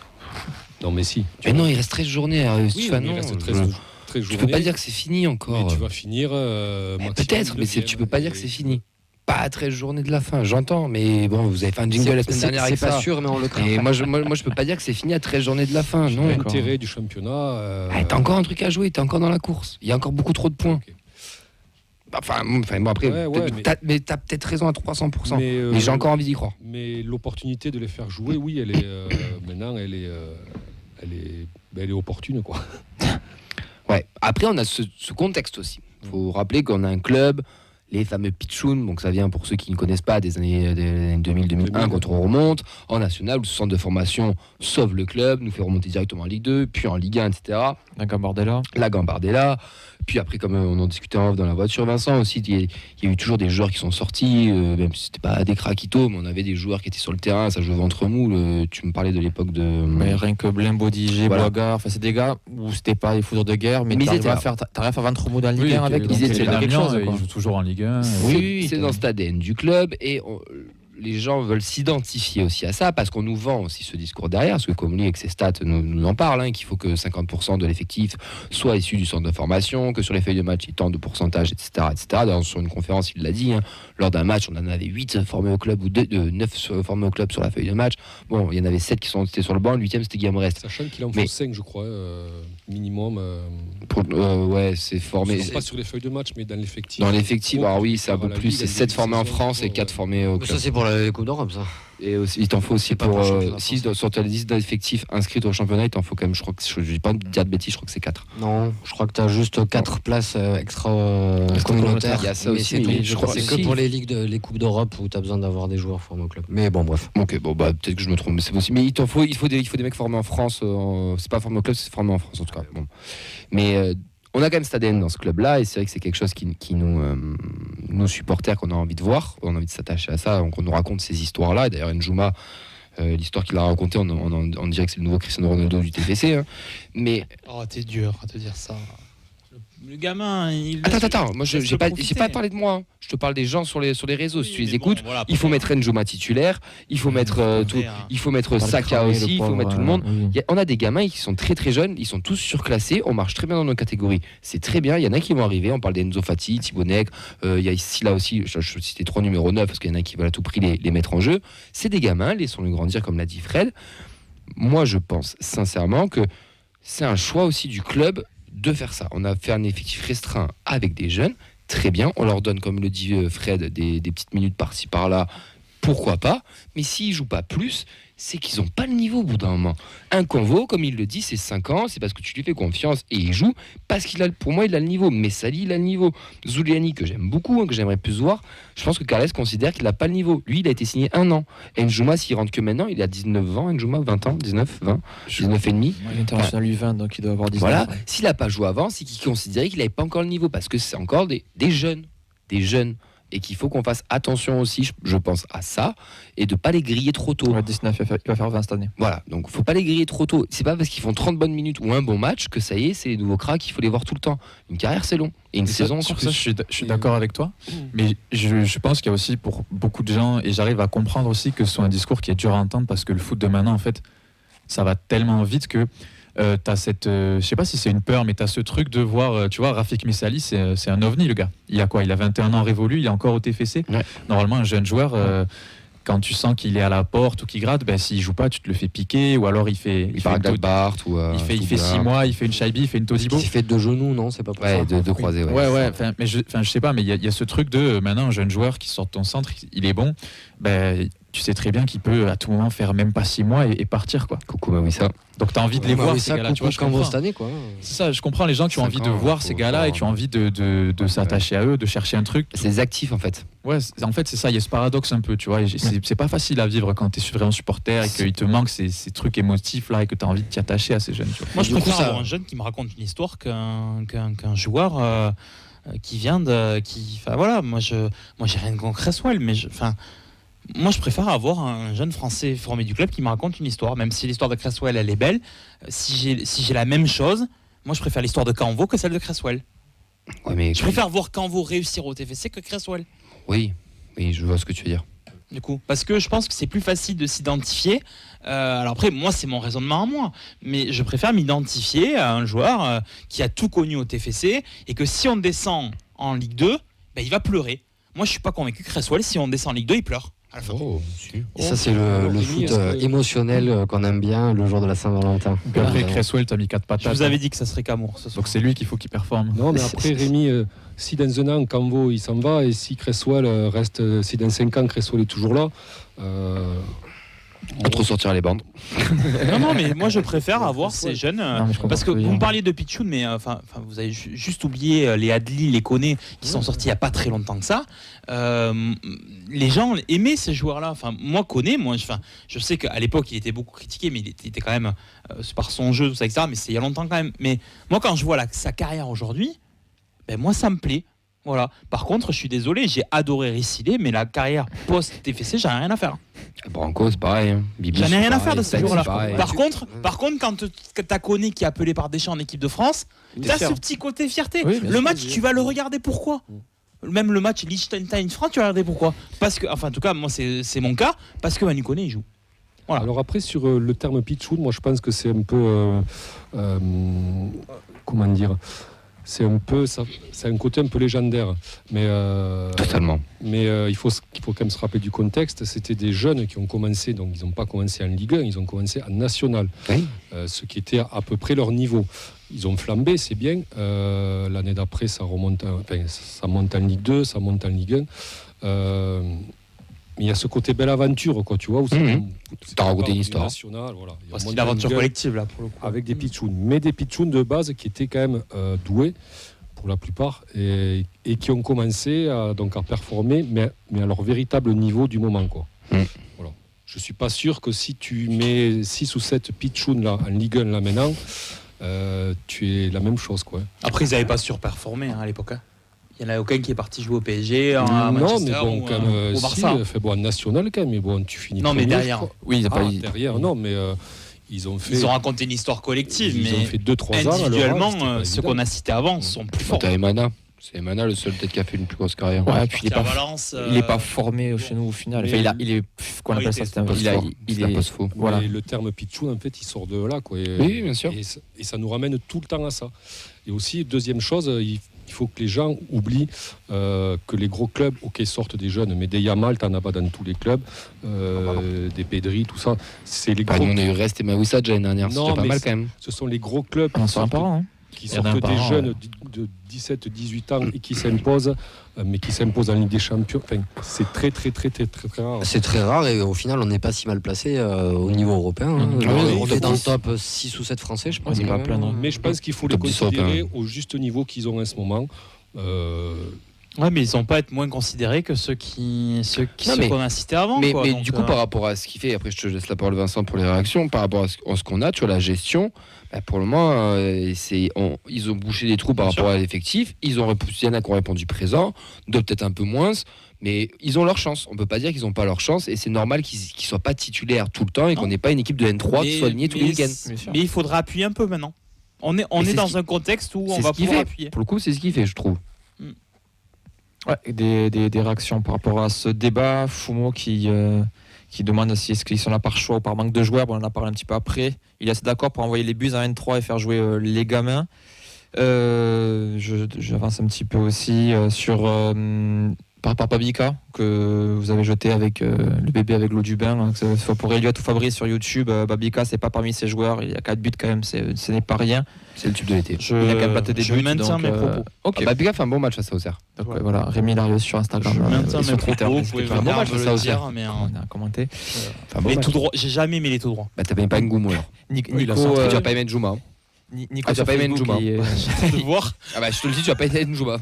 Non mais si. Mais non, il reste 13 journées. Il reste 13 journées. Tu peux pas dire que c'est fini encore. Mais tu vas finir. Peut-être, mais tu peux pas dire que c'est fini. Pas à 13 journées de la fin, j'entends, mais bon, vous avez fait un jingle la semaine dernière avec ça. C'est pas sûr, mais on le craint. Et moi, je peux pas dire que c'est fini à 13 journées de la fin. Non. L'intérêt du championnat. T'as encore un truc à jouer, t'es encore dans la course. Il y a encore beaucoup trop de points. Okay. Enfin, bon, après, mais t'as peut-être raison à 300%. Mais j'ai encore envie d'y croire. Mais l'opportunité de les faire jouer, oui, elle est maintenant, elle est opportune, quoi. Ouais. Après, on a ce contexte aussi. Il faut rappeler qu'on a un club, les fameux Pitchoun, donc ça vient pour ceux qui ne connaissent pas des années 2000-2001 quand on remonte, en national où ce centre de formation sauve le club, nous fait remonter directement en Ligue 2, puis en Ligue 1, etc. La Gambardella. Puis après, comme on en discutait en off dans la voiture, Vincent, aussi, il y a eu toujours des joueurs qui sont sortis, même si c'était pas des craquitos, mais on avait des joueurs qui étaient sur le terrain, ça jouait ventre mou. Tu me parlais de l'époque de... Mais rien que Blain, Bodiger, Boisgard, c'est des gars où c'était pas des foudres de guerre, mais t'arrives à faire ventre mou dans la Ligue 1 avec. Ils étaient quelque chose, ils jouent toujours en Ligue 1. Oui, c'est dans cet ADN du club et les gens veulent s'identifier aussi à ça parce qu'on nous vend aussi ce discours derrière, parce que Comely avec ses stats nous en parle, qu'il faut que 50% de l'effectif soit issu du centre de formation, que sur les feuilles de match il tente de pourcentage, etc. D'ailleurs, sur une conférence il l'a dit, lors d'un match on en avait 8 formés au club ou 9 formés au club sur la feuille de match. Bon, il y en avait 7 qui sont restés sur le banc, le 8e c'était Guillaume Rest. Sachant qu'il en faut 5 je crois minimum. Ouais, c'est formé. Pas sur les feuilles de match mais dans l'effectif. Dans l'effectif, alors oui, c'est un peu plus, c'est 7 formés en France et 4 formés au club. Ça c'est pour la Coupe d'Europe ça. Et aussi, il t'en faut aussi pour si sur ta liste d'effectifs inscrits au championnat, il t'en faut quand même, je crois que je vais pas dire de bêtises, je crois que c'est 4. Non, je crois que tu as juste 4 places extra communautaires. Il y a ça mais aussi, je crois que c'est que pour les Coupes d'Europe où tu as besoin d'avoir des joueurs formés au club. Mais bon, bref. OK, bon bah peut-être que je me trompe, mais c'est possible. Mais il faut des mecs formés en France, c'est pas formé au club, c'est formé en France en tout cas. Bon. Mais on a quand même cet ADN dans ce club-là et c'est vrai que c'est quelque chose qui nous supporters qu'on a envie de voir, on a envie de s'attacher à ça, donc on nous raconte ces histoires-là. Et d'ailleurs, Njouma, l'histoire qu'il a racontée, on dirait que c'est le nouveau Cristiano Ronaldo du TFC. Mais t'es dur à te dire ça. Le gamin, il... Attends, moi j'ai pas parlé de moi. Je te parle des gens sur les réseaux. Si tu les écoutes, voilà, il faut mettre Njouma titulaire, il faut mettre il faut mettre Saka aussi, il faut mettre tout le monde. On a des gamins qui sont très très jeunes, ils sont tous surclassés, on marche très bien dans nos catégories. C'est très bien, il y en a qui vont arriver, on parle d'Enzo Fati, Thibaut Nègre, il y a ici là aussi, je citais 3 numéros 9 parce qu'il y en a qui veulent à tout prix les mettre en jeu. C'est des gamins, laissons-les grandir comme l'a dit Fred. Moi je pense sincèrement que c'est un choix aussi du club de faire ça. On a fait un effectif restreint avec des jeunes, très bien, on leur donne, comme le dit Fred, des petites minutes par-ci par-là, pourquoi pas, mais s'ils jouent pas plus, c'est qu'ils n'ont pas le niveau au bout d'un moment. Un Convo, comme il le dit, c'est 5 ans, c'est parce que tu lui fais confiance et il joue, parce pour moi il a le niveau, Messali il a le niveau, Zuliani que j'aime beaucoup, que j'aimerais plus voir, je pense que Carles considère qu'il n'a pas le niveau. Lui il a été signé 1 an, Njouma s'il rentre que maintenant, il a 19 ans, Njouma 20 ans, 19, 20, 19 et demi. L'international U20 donc il doit avoir 19 voilà. ans. S'il n'a pas joué avant, c'est qu'il considérait qu'il n'avait pas encore le niveau, parce que c'est encore des jeunes, et qu'il faut qu'on fasse attention aussi, je pense à ça, et de pas les griller trop tôt. 19, il va faire 20 cette année. Voilà, donc faut pas les griller trop tôt. C'est pas parce qu'ils font 30 bonnes minutes ou un bon match que ça y est, c'est les nouveaux cracks, il faut les voir tout le temps. Une carrière c'est long, et une saison sur encore ça, je suis d'accord avec toi, mais je pense qu'il y a aussi pour beaucoup de gens, et j'arrive à comprendre aussi que ce soit un discours qui est dur à entendre, parce que le foot de maintenant, en fait, ça va tellement vite que t'as cette, je sais pas si c'est une peur, mais t'as ce truc de voir, tu vois, Rafik Messali, c'est un ovni le gars. Il a quoi ? Il a 21 ans révolu, il est encore au TFC. Ouais. Normalement, un jeune joueur, quand tu sens qu'il est à la porte ou qu'il gratte, s'il joue pas, tu te le fais piquer, ou alors il fait 6 mois, il fait une Shaibi, il fait une Todibo. Il fait 2 genoux, non ? C'est pas pour ça. De croisés. Ouais. Mais je sais pas, mais il y a ce truc de maintenant un jeune joueur qui sort de ton centre, il est bon. Tu sais très bien qu'il peut à tout moment faire même pas 6 mois et partir quoi. Coucou Mawissa. Donc tu as envie de les voir ces gars-là, tu vois, je comprends. Cette année, quoi. C'est ça, je comprends les gens qui ont envie de voir ces gars-là et qui ont envie de s'attacher à eux, de chercher un truc. C'est des actifs en fait. Ouais, en fait c'est ça, il y a ce paradoxe un peu, tu vois, c'est pas facile à vivre quand tu es vraiment supporter et qu'il te manque ces trucs émotifs là et que tu as envie de t'y attacher à ces jeunes, tu vois. Moi je préfère avoir un jeune qui me raconte une histoire qu'un joueur qui vient de enfin voilà, moi j'ai rien contre Cresswell, mais moi, je préfère avoir un jeune Français formé du club qui me raconte une histoire, même si l'histoire de Cresswell, elle est belle. Si j'ai la même chose, moi, je préfère l'histoire de Canvo que celle de Cresswell. Ouais, mais je préfère voir Canvo réussir au TFC que Cresswell. Oui, je vois ce que tu veux dire. Du coup, parce que je pense que c'est plus facile de s'identifier. Alors après, moi, c'est mon raisonnement à moi, mais je préfère m'identifier à un joueur qui a tout connu au TFC et que si on descend en Ligue 2, il va pleurer. Moi, je suis pas convaincu que Cresswell, si on descend en Ligue 2, il pleure. Et ça c'est le foot émotionnel qu'on aime bien le jour de la Saint-Valentin. Après Cresswell t'as mis 4 patates. Je vous avais dit que ça serait Camours. Donc c'est lui qu'il faut qu'il performe. Non mais après Rémi, si dans un an Canvo il s'en va et si Cresswell reste, si dans 5 ans Cresswell est toujours là, Pas trop sortir les bandes. Non, mais moi je préfère avoir ces jeunes. Parce que vous me parliez de Pichoun, mais vous avez juste oublié les Adli, les Koné, qui sont sortis il n'y a pas très longtemps que ça. Les gens aimaient ces joueurs-là. Enfin, moi, Koné, je sais qu'à l'époque il était beaucoup critiqué, mais il était quand même par son jeu, tout ça, etc. Mais c'est il y a longtemps quand même. Mais moi, quand je vois sa carrière aujourd'hui, moi ça me plaît. Voilà. Par contre, je suis désolé, j'ai adoré Rissilé, mais la carrière post-TFC, j'en ai rien à faire. Branco, c'est pareil. Hein. J'en ai rien à faire de ce jour-là. Par contre, quand t'as Koné qui est appelé par Deschamps en équipe de France, t'as ce petit côté fierté. Oui, le match, tu vas le regarder pourquoi ? Même le match Liechtenstein-France, tu vas regarder pourquoi ? Parce que, en tout cas, moi, c'est mon cas, parce que Manu Koné, il joue. Voilà. Alors après, sur le terme pitchoun, moi, je pense que c'est un peu... comment dire ? C'est un côté un peu légendaire, mais totalement. Mais il faut quand même se rappeler du contexte. C'était des jeunes qui ont commencé, donc ils n'ont pas commencé en Ligue 1, ils ont commencé en National, oui. Ce qui était à peu près leur niveau. Ils ont flambé, c'est bien. L'année d'après, ça monte en Ligue 2, ça monte en Ligue 1. Mais il y a ce côté belle aventure, quoi, tu vois, où t'as raconté une histoire. Voilà. C'est une aventure collective, là, pour le coup. Avec des pitchouns. Mais des pitchouns de base qui étaient quand même doués, pour la plupart, et qui ont commencé à performer, mais à leur véritable niveau du moment, quoi. Voilà. Je ne suis pas sûr que si tu mets 6 ou 7 pitchouns là, en Ligue 1 là maintenant, tu es la même chose, quoi. Après, ils n'avaient pas surperformé à l'époque. Il n'y en a aucun qui est parti jouer au PSG, à Manchester, mais bon, au Barça. Fait bon, national quand même, mais bon, tu finis. Non, mais derrière. Derrière, non, mais ils ont raconté une histoire collective, ils ont fait 2-3 ans. Individuellement, ceux qu'on a cités avant sont plus forts. T'as Emana. C'est Emana le seul peut-être qui a fait une plus grosse carrière. Ouais, puis il est pas formé chez nous au final. Enfin, il est qu'on appelle ça, il est post-faux. Voilà. Le terme pitchou, en fait, il sort de là, quoi. Oui, bien sûr. Et ça nous ramène tout le temps à ça. Et aussi, deuxième chose, il faut que les gens oublient que les gros clubs, sortent des jeunes, mais des Yamal, t'en as pas dans tous les clubs, des Pedri, tout ça. C'est les gros. On a eu Rest et Mawissa déjà l'année dernière, c'était pas mal quand même. Ce sont les gros clubs qui sortent des jeunes de 17-18 ans et qui s'imposent, mais qui s'imposent en Ligue des Champions. Enfin, c'est très rare. C'est très rare et au final, on n'est pas si mal placé au niveau européen. On est dans le top 6 ou 7 français, je pense. Mais je pense qu'il faut les considérer au juste niveau qu'ils ont en ce moment. Ouais, mais ils n'ont pas à être moins considérés que ceux qu'on a cités avant. Mais du coup, par rapport à ce qu'il fait, après je te laisse la parole Vincent pour les réactions, par rapport à ce qu'on a, tu vois, la gestion, pour le moment, ils ont bouché des trous par rapport à l'effectif. Il y en a qui ont répondu présent, d'autres peut-être un peu moins, mais ils ont leur chance. On ne peut pas dire qu'ils n'ont pas leur chance, et c'est normal qu'ils ne soient pas titulaires tout le temps et qu'on n'ait pas une équipe de N3 qui soit alignée tous les week-ends. Mais il faudra appuyer un peu maintenant. On est dans un contexte où on va pouvoir appuyer. Pour le coup, c'est ce qu'il fait, je trouve. Ouais, des réactions par rapport à ce débat. Fumo qui demande si est-ce qu'ils sont là par choix ou par manque de joueurs. Bon, on en a parlé un petit peu après. Il est assez d'accord pour envoyer les bus à N3 et faire jouer les gamins. J'avance un petit peu aussi sur par rapport à Babika que vous avez jeté avec le bébé avec l'eau du bain, que ce soit pour Elliot ou Fabrice sur YouTube. Babika, c'est pas parmi ses joueurs, il y a 4 buts quand même, ce n'est pas rien. C'est le tube de l'été. Il a quand même battu des buts. Je maintiens mes propos. Okay. Babika fait un bon match face à Auxerre. Donc voilà, Rémi Larios sur Instagram. Je maintiens mes Twitter, propos, vous pouvez un bon match face à Auxerre. On a commenté. Les tout droits, j'ai jamais aimé les tout droits. T'as même pas une goumou alors. Nico, tu vas pas aimer Njouma. Nico, tu vas pas aimer Njouma. Je te voir. Je te le dis, tu vas pas aimer Njouma.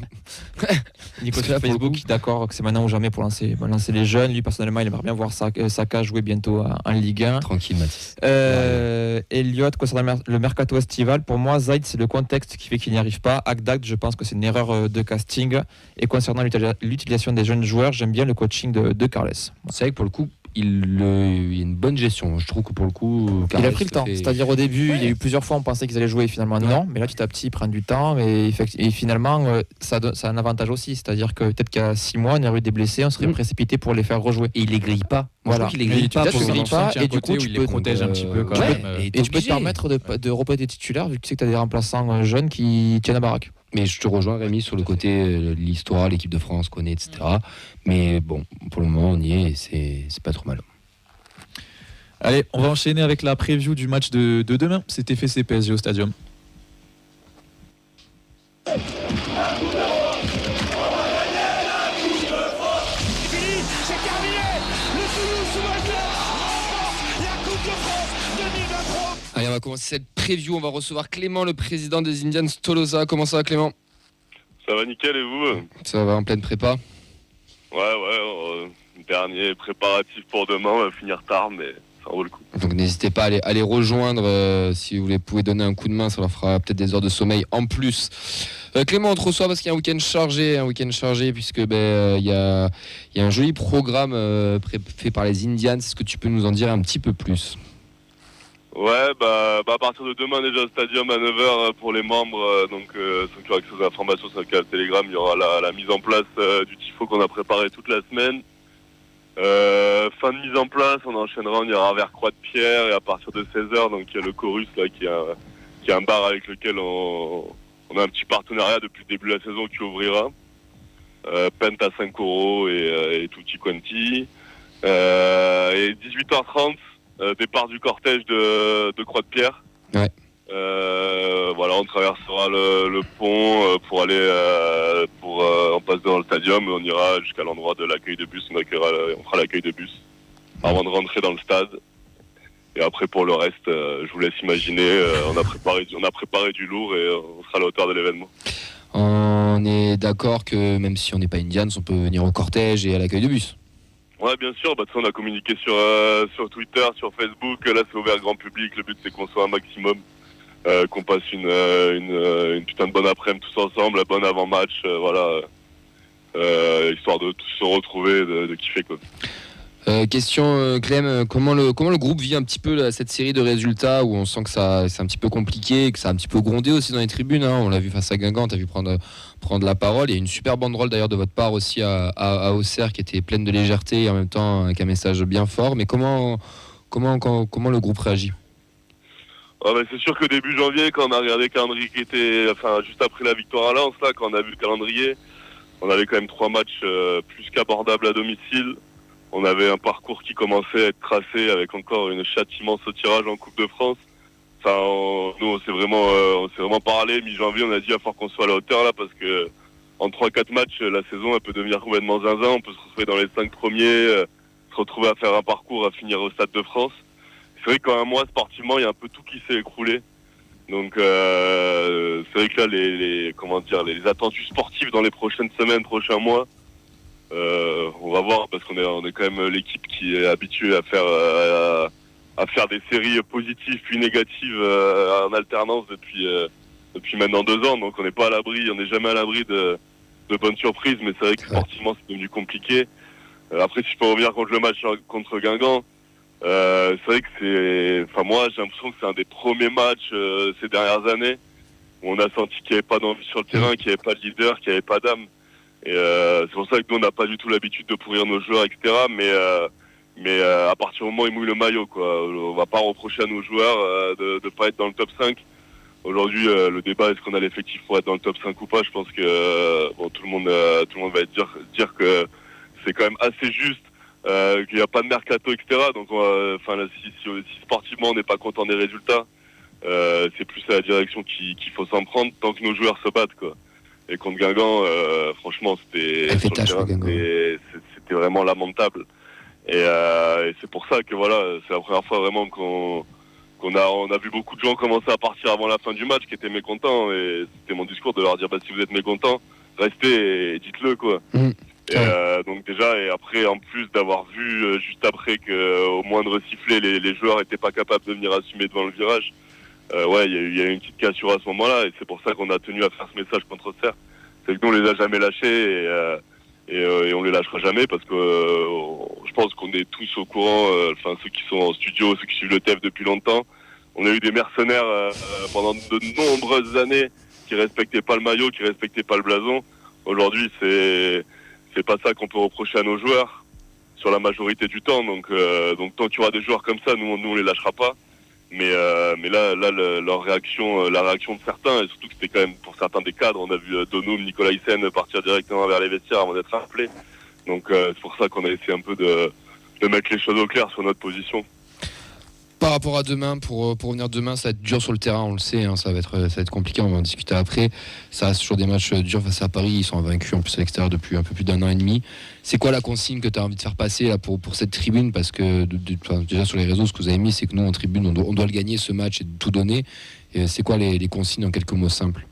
Nico sur Facebook, qui est d'accord que c'est maintenant ou jamais pour lancer les jeunes. Lui, personnellement, il aimerait bien voir Saka jouer bientôt en Ligue 1. Tranquille, Mathis. Elliot, concernant le mercato estival, pour moi, Zaid, c'est le contexte qui fait qu'il n'y arrive pas. Agdag, je pense que c'est une erreur de casting. Et concernant l'utilisation des jeunes joueurs, j'aime bien le coaching de Carles. C'est vrai que pour le coup, il y a une bonne gestion. Je trouve que pour le coup, il a pris le temps. C'est-à-dire au début, il y a eu plusieurs fois on pensait qu'ils allaient jouer et finalement non. Mais là, petit à petit, ils prennent du temps et finalement, ça a un avantage aussi. C'est-à-dire que peut-être qu'il y a 6 mois, on aurait eu des blessés, on serait précipité pour les faire rejouer. Et il les grille pas. Voilà. Il les grille pas. Et du coup, tu peux protéger un petit peu quand même. Et tu peux te permettre de reposer titulaires vu que tu sais que tu as des remplaçants jeunes qui tiennent la baraque. Mais je te rejoins, Rémi, sur le côté l'histoire, l'équipe de France connaît, etc. Mais bon, pour le moment, on y est et c'est pas trop mal. Allez, on va enchaîner avec la preview du match de demain. C'était FCC PSG au Stadium. va commencer cette preview. On va recevoir Clément, le président des Indians Tolosa. Comment ça va, Clément ? Ça va nickel, et vous ? Ça va en pleine prépa ? Ouais, dernier préparatif pour demain, on va finir tard, mais ça vaut le coup. Donc n'hésitez pas à les rejoindre si vous pouvez donner un coup de main, ça leur fera peut-être des heures de sommeil en plus. Clément, on te reçoit parce qu'il y a un week-end chargé puisque il y a un joli programme fait par les Indians. Est-ce que tu peux nous en dire un petit peu plus ? Ouais, à partir de demain déjà au stadium à 9h pour les membres, donc ceux qui ont accès aux informations sur le Telegram, il y aura la mise en place du tifo qu'on a préparé toute la semaine. Fin de mise en place, on enchaînera, on ira vers Croix-de-Pierre et à partir de 16h, donc il y a le Chorus là qui est un bar avec lequel on a un petit partenariat depuis le début de la saison qui ouvrira. Pent à 5 € et Tutti Quanti. Et 18h30, départ du cortège de Croix-de-Pierre. Ouais. Voilà, on traversera le pont pour aller on passe dans le stadium et on ira jusqu'à l'endroit de l'accueil de bus. On fera l'accueil de bus avant de rentrer dans le stade. Et après pour le reste, je vous laisse imaginer. On a préparé du lourd et on sera à la hauteur de l'événement. On est d'accord que même si on n'est pas Indians, on peut venir au cortège et à l'accueil de bus. Ouais, bien sûr. Ça, on a communiqué sur Twitter, sur Facebook. Là, c'est ouvert grand public. Le but, c'est qu'on soit un maximum. Qu'on passe une putain de bonne après-midi tous ensemble, la bonne avant-match, histoire de tous se retrouver, de kiffer quoi. Question Clem, comment le groupe vit un petit peu cette série de résultats où on sent que c'est un petit peu compliqué, que ça a un petit peu grondé aussi dans les tribunes, hein. On l'a vu face à Guingamp, t'as vu prendre la parole. Il y a une super banderole d'ailleurs de votre part aussi à Auxerre qui était pleine de légèreté et en même temps avec un message bien fort. Mais comment le groupe réagit ? C'est sûr que début janvier, quand on a regardé le calendrier qui était, juste après la victoire à Lens, là, quand on a vu le calendrier, on avait quand même 3 matchs plus qu'abordables à domicile. On avait un parcours qui commençait à être tracé avec encore une chatte immense au tirage en Coupe de France. Nous, on s'est vraiment parlé. Mi-janvier, on a dit il va falloir qu'on soit à la hauteur là parce que en 3-4 matchs, la saison elle peut devenir complètement zinzin. On peut se retrouver dans les 5 premiers, se retrouver à faire un parcours, à finir au Stade de France. C'est vrai qu'en un mois, sportivement, il y a un peu tout qui s'est écroulé. Donc, c'est vrai que là, les attendus sportifs dans les prochaines semaines, prochains mois, on va voir parce qu'on est quand même l'équipe qui est habituée à faire des séries positives puis négatives en alternance depuis maintenant 2 ans. Donc, on n'est pas à l'abri, on n'est jamais à l'abri de bonnes surprises. Mais c'est vrai que sportivement, c'est devenu compliqué. Après, si je peux revenir contre le match contre Guingamp. C'est vrai que moi j'ai l'impression que c'est un des premiers matchs ces dernières années où on a senti qu'il n'y avait pas d'envie sur le terrain, qu'il n'y avait pas de leader, qu'il n'y avait pas d'âme. Et c'est pour ça que nous on n'a pas du tout l'habitude de pourrir nos joueurs, etc. Mais à partir du moment où ils mouillent le maillot, quoi, on va pas reprocher à nos joueurs de pas être dans le top 5. Aujourd'hui, le débat est-ce qu'on a l'effectif pour être dans le top 5 ou pas. Je pense que tout le monde va dire que c'est quand même assez juste. Qu'il n'y a pas de mercato, etc. Donc, si sportivement on n'est pas content des résultats, c'est plus à la direction qu'il faut s'en prendre tant que nos joueurs se battent, quoi. Et contre Guingamp, franchement, c'était vraiment lamentable. Et c'est pour ça que c'est la première fois vraiment qu'on a vu beaucoup de gens commencer à partir avant la fin du match, qui étaient mécontents. Et c'était mon discours de leur dire si vous êtes mécontents, restez et dites-le, quoi. Donc déjà, et après, en plus d'avoir vu juste après qu'au moindre sifflet, les joueurs n'étaient pas capables de venir assumer devant le virage, il y a eu une petite cassure à ce moment-là, et c'est pour ça qu'on a tenu à faire ce message contre Auxerre. C'est que nous, on les a jamais lâchés, et on les lâchera jamais, parce que je pense qu'on est tous au courant, ceux qui sont en studio, ceux qui suivent le TEF depuis longtemps, on a eu des mercenaires pendant de nombreuses années qui respectaient pas le maillot, qui respectaient pas le blason. Aujourd'hui, c'est pas ça qu'on peut reprocher à nos joueurs sur la majorité du temps. Donc tant qu'il y aura des joueurs comme ça, nous on les lâchera pas. Mais là leur réaction, la réaction de certains, et surtout que c'était quand même pour certains des cadres, on a vu Donum, Nicolas Hyssen partir directement vers les vestiaires avant d'être appelés. Donc c'est pour ça qu'on a essayé un peu de mettre les choses au clair sur notre position. Par rapport à demain, pour revenir demain, ça va être dur sur le terrain, on le sait, hein, ça va être compliqué, on va en discuter après. Ça reste toujours des matchs durs face à Paris, ils sont invaincus en plus à l'extérieur depuis un peu plus d'1 an et demi. C'est quoi la consigne que tu as envie de faire passer là, pour cette tribune? Parce que déjà sur les réseaux, ce que vous avez mis, c'est que nous en tribune, on doit le gagner ce match et tout donner. Et c'est quoi les consignes en quelques mots simples?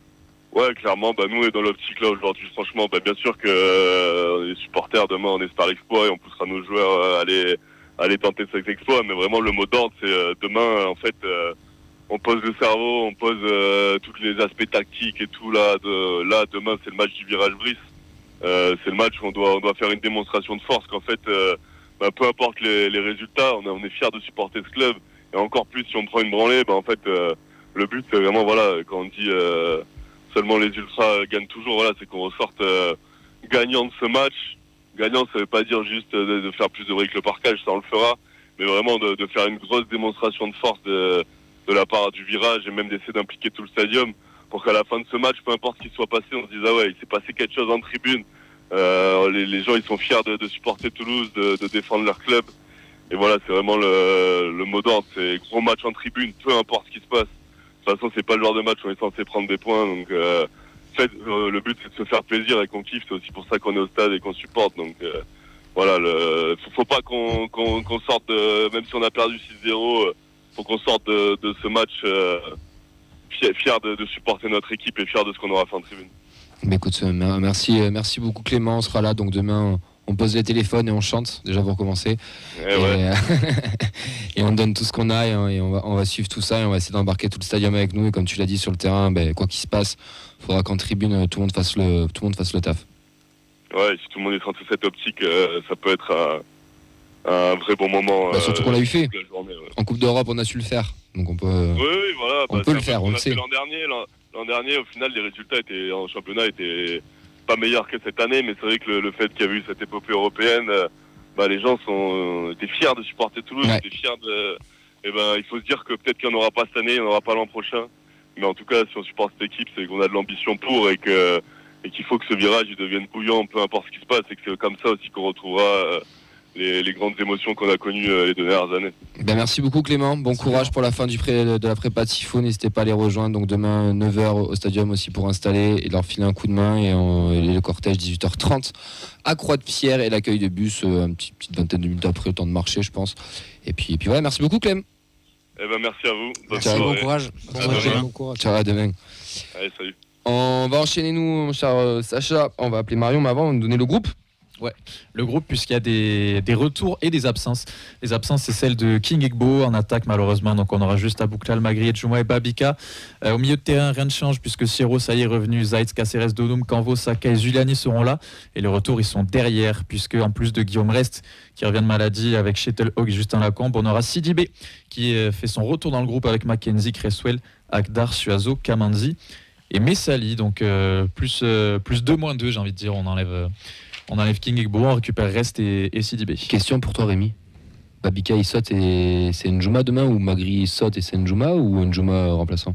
Ouais, clairement, nous on est dans l'optique là aujourd'hui. Franchement, bien sûr que les supporters demain on espère l'exploit et on poussera nos joueurs à aller tenter cet exploit. Mais vraiment le mot d'ordre, c'est demain en fait, on pose le cerveau, on pose tous les aspects tactiques et tout là. Demain c'est le match du virage Brice. C'est le match où on doit faire une démonstration de force. Qu'en fait, peu importe les résultats, on est fiers de supporter ce club. Et encore plus si on prend une branlée, en fait, le but c'est vraiment quand on dit seulement les ultras gagnent toujours, c'est qu'on ressorte gagnant de ce match. Gagnant, ça veut pas dire juste de faire plus de bruit que le parquage, ça on le fera, mais vraiment de faire une grosse démonstration de force de la part du virage et même d'essayer d'impliquer tout le stadium pour qu'à la fin de ce match, peu importe ce qui soit passé, on se dise il s'est passé quelque chose en tribune. Les gens ils sont fiers de supporter Toulouse, de défendre leur club. Et voilà, c'est vraiment le mot d'ordre, c'est gros match en tribune, peu importe ce qui se passe. De toute façon, c'est pas le genre de match où on est censé prendre des points, donc le but c'est de se faire plaisir et qu'on kiffe, c'est aussi pour ça qu'on est au stade et qu'on supporte. Donc voilà, faut pas qu'on sorte même si on a perdu 6-0, faut qu'on sorte de ce match fier de supporter notre équipe et fier de ce qu'on aura fait en tribune. Mais écoute, merci beaucoup Clément, on sera là donc demain. On pose les téléphones et on chante déjà pour commencer. Et on donne tout ce qu'on a et on va suivre tout ça et on va essayer d'embarquer tout le stadium avec nous. Et comme tu l'as dit sur le terrain, quoi qu'il se passe, il faudra qu'en tribune tout le monde fasse le taf. Ouais, si tout le monde est dans cette optique, ça peut être un vrai bon moment. Surtout qu'on l'a eu fait. En Coupe d'Europe, on a su le faire. Donc on peut. Oui, voilà. On peut le faire, on le sait. L'an dernier, au final, les résultats en championnat étaient pas meilleur que cette année, mais c'est vrai que le fait qu'il y a eu cette épopée européenne, les gens étaient fiers de supporter Toulouse, étaient fiers il faut se dire que peut-être qu'il n'y en aura pas cette année, il n'y en aura pas l'an prochain, mais en tout cas si on supporte cette équipe, c'est qu'on a de l'ambition pour et qu'il faut que ce virage il devienne bouillant, peu importe ce qui se passe, et que c'est comme ça aussi qu'on retrouvera les grandes émotions qu'on a connues les 2 dernières années. Merci beaucoup Clément, bon courage pour la fin de la prépa de Sifo, n'hésitez pas à les rejoindre, donc demain 9h au stadium aussi pour installer et leur filer un coup de main et le cortège 18h30 à Croix-de-Pierre et l'accueil de bus une petite vingtaine de minutes après, le temps de marcher je pense. Et puis voilà, merci beaucoup Clem. Merci à vous. Bon courage. Bon courage. Ciao, à demain. Allez, salut. On va enchaîner nous, mon cher Sacha, on va appeler Marion, mais avant on va nous donner le groupe. Ouais, le groupe, puisqu'il y a des retours et des absences. Les absences, c'est celle de King Egbo en attaque, malheureusement. Donc, on aura juste Abouklal, Magri, Djouma et Babika. Au milieu de terrain, rien ne change, puisque Siro, ça y est revenu. Zaitz, Caceres, Donoum, Canvo, Saka et Zuliani seront là. Et les retours, ils sont derrière, puisque en plus de Guillaume Rest, qui revient de maladie avec Chetel Hogg et Justin Lacombe, on aura Sidibé, qui fait son retour dans le groupe avec Mackenzie, Cresswell, Akdar, Suazo, Kamanzi et Messali. Donc, plus 2-2, j'ai envie de dire, on enlève King Egbo, on récupère Rest et Sidibé. Question pour toi Rémi. Babika il saute et c'est Ndjouma demain, ou Magri saute et c'est Ndjouma, ou Ndjouma remplaçant?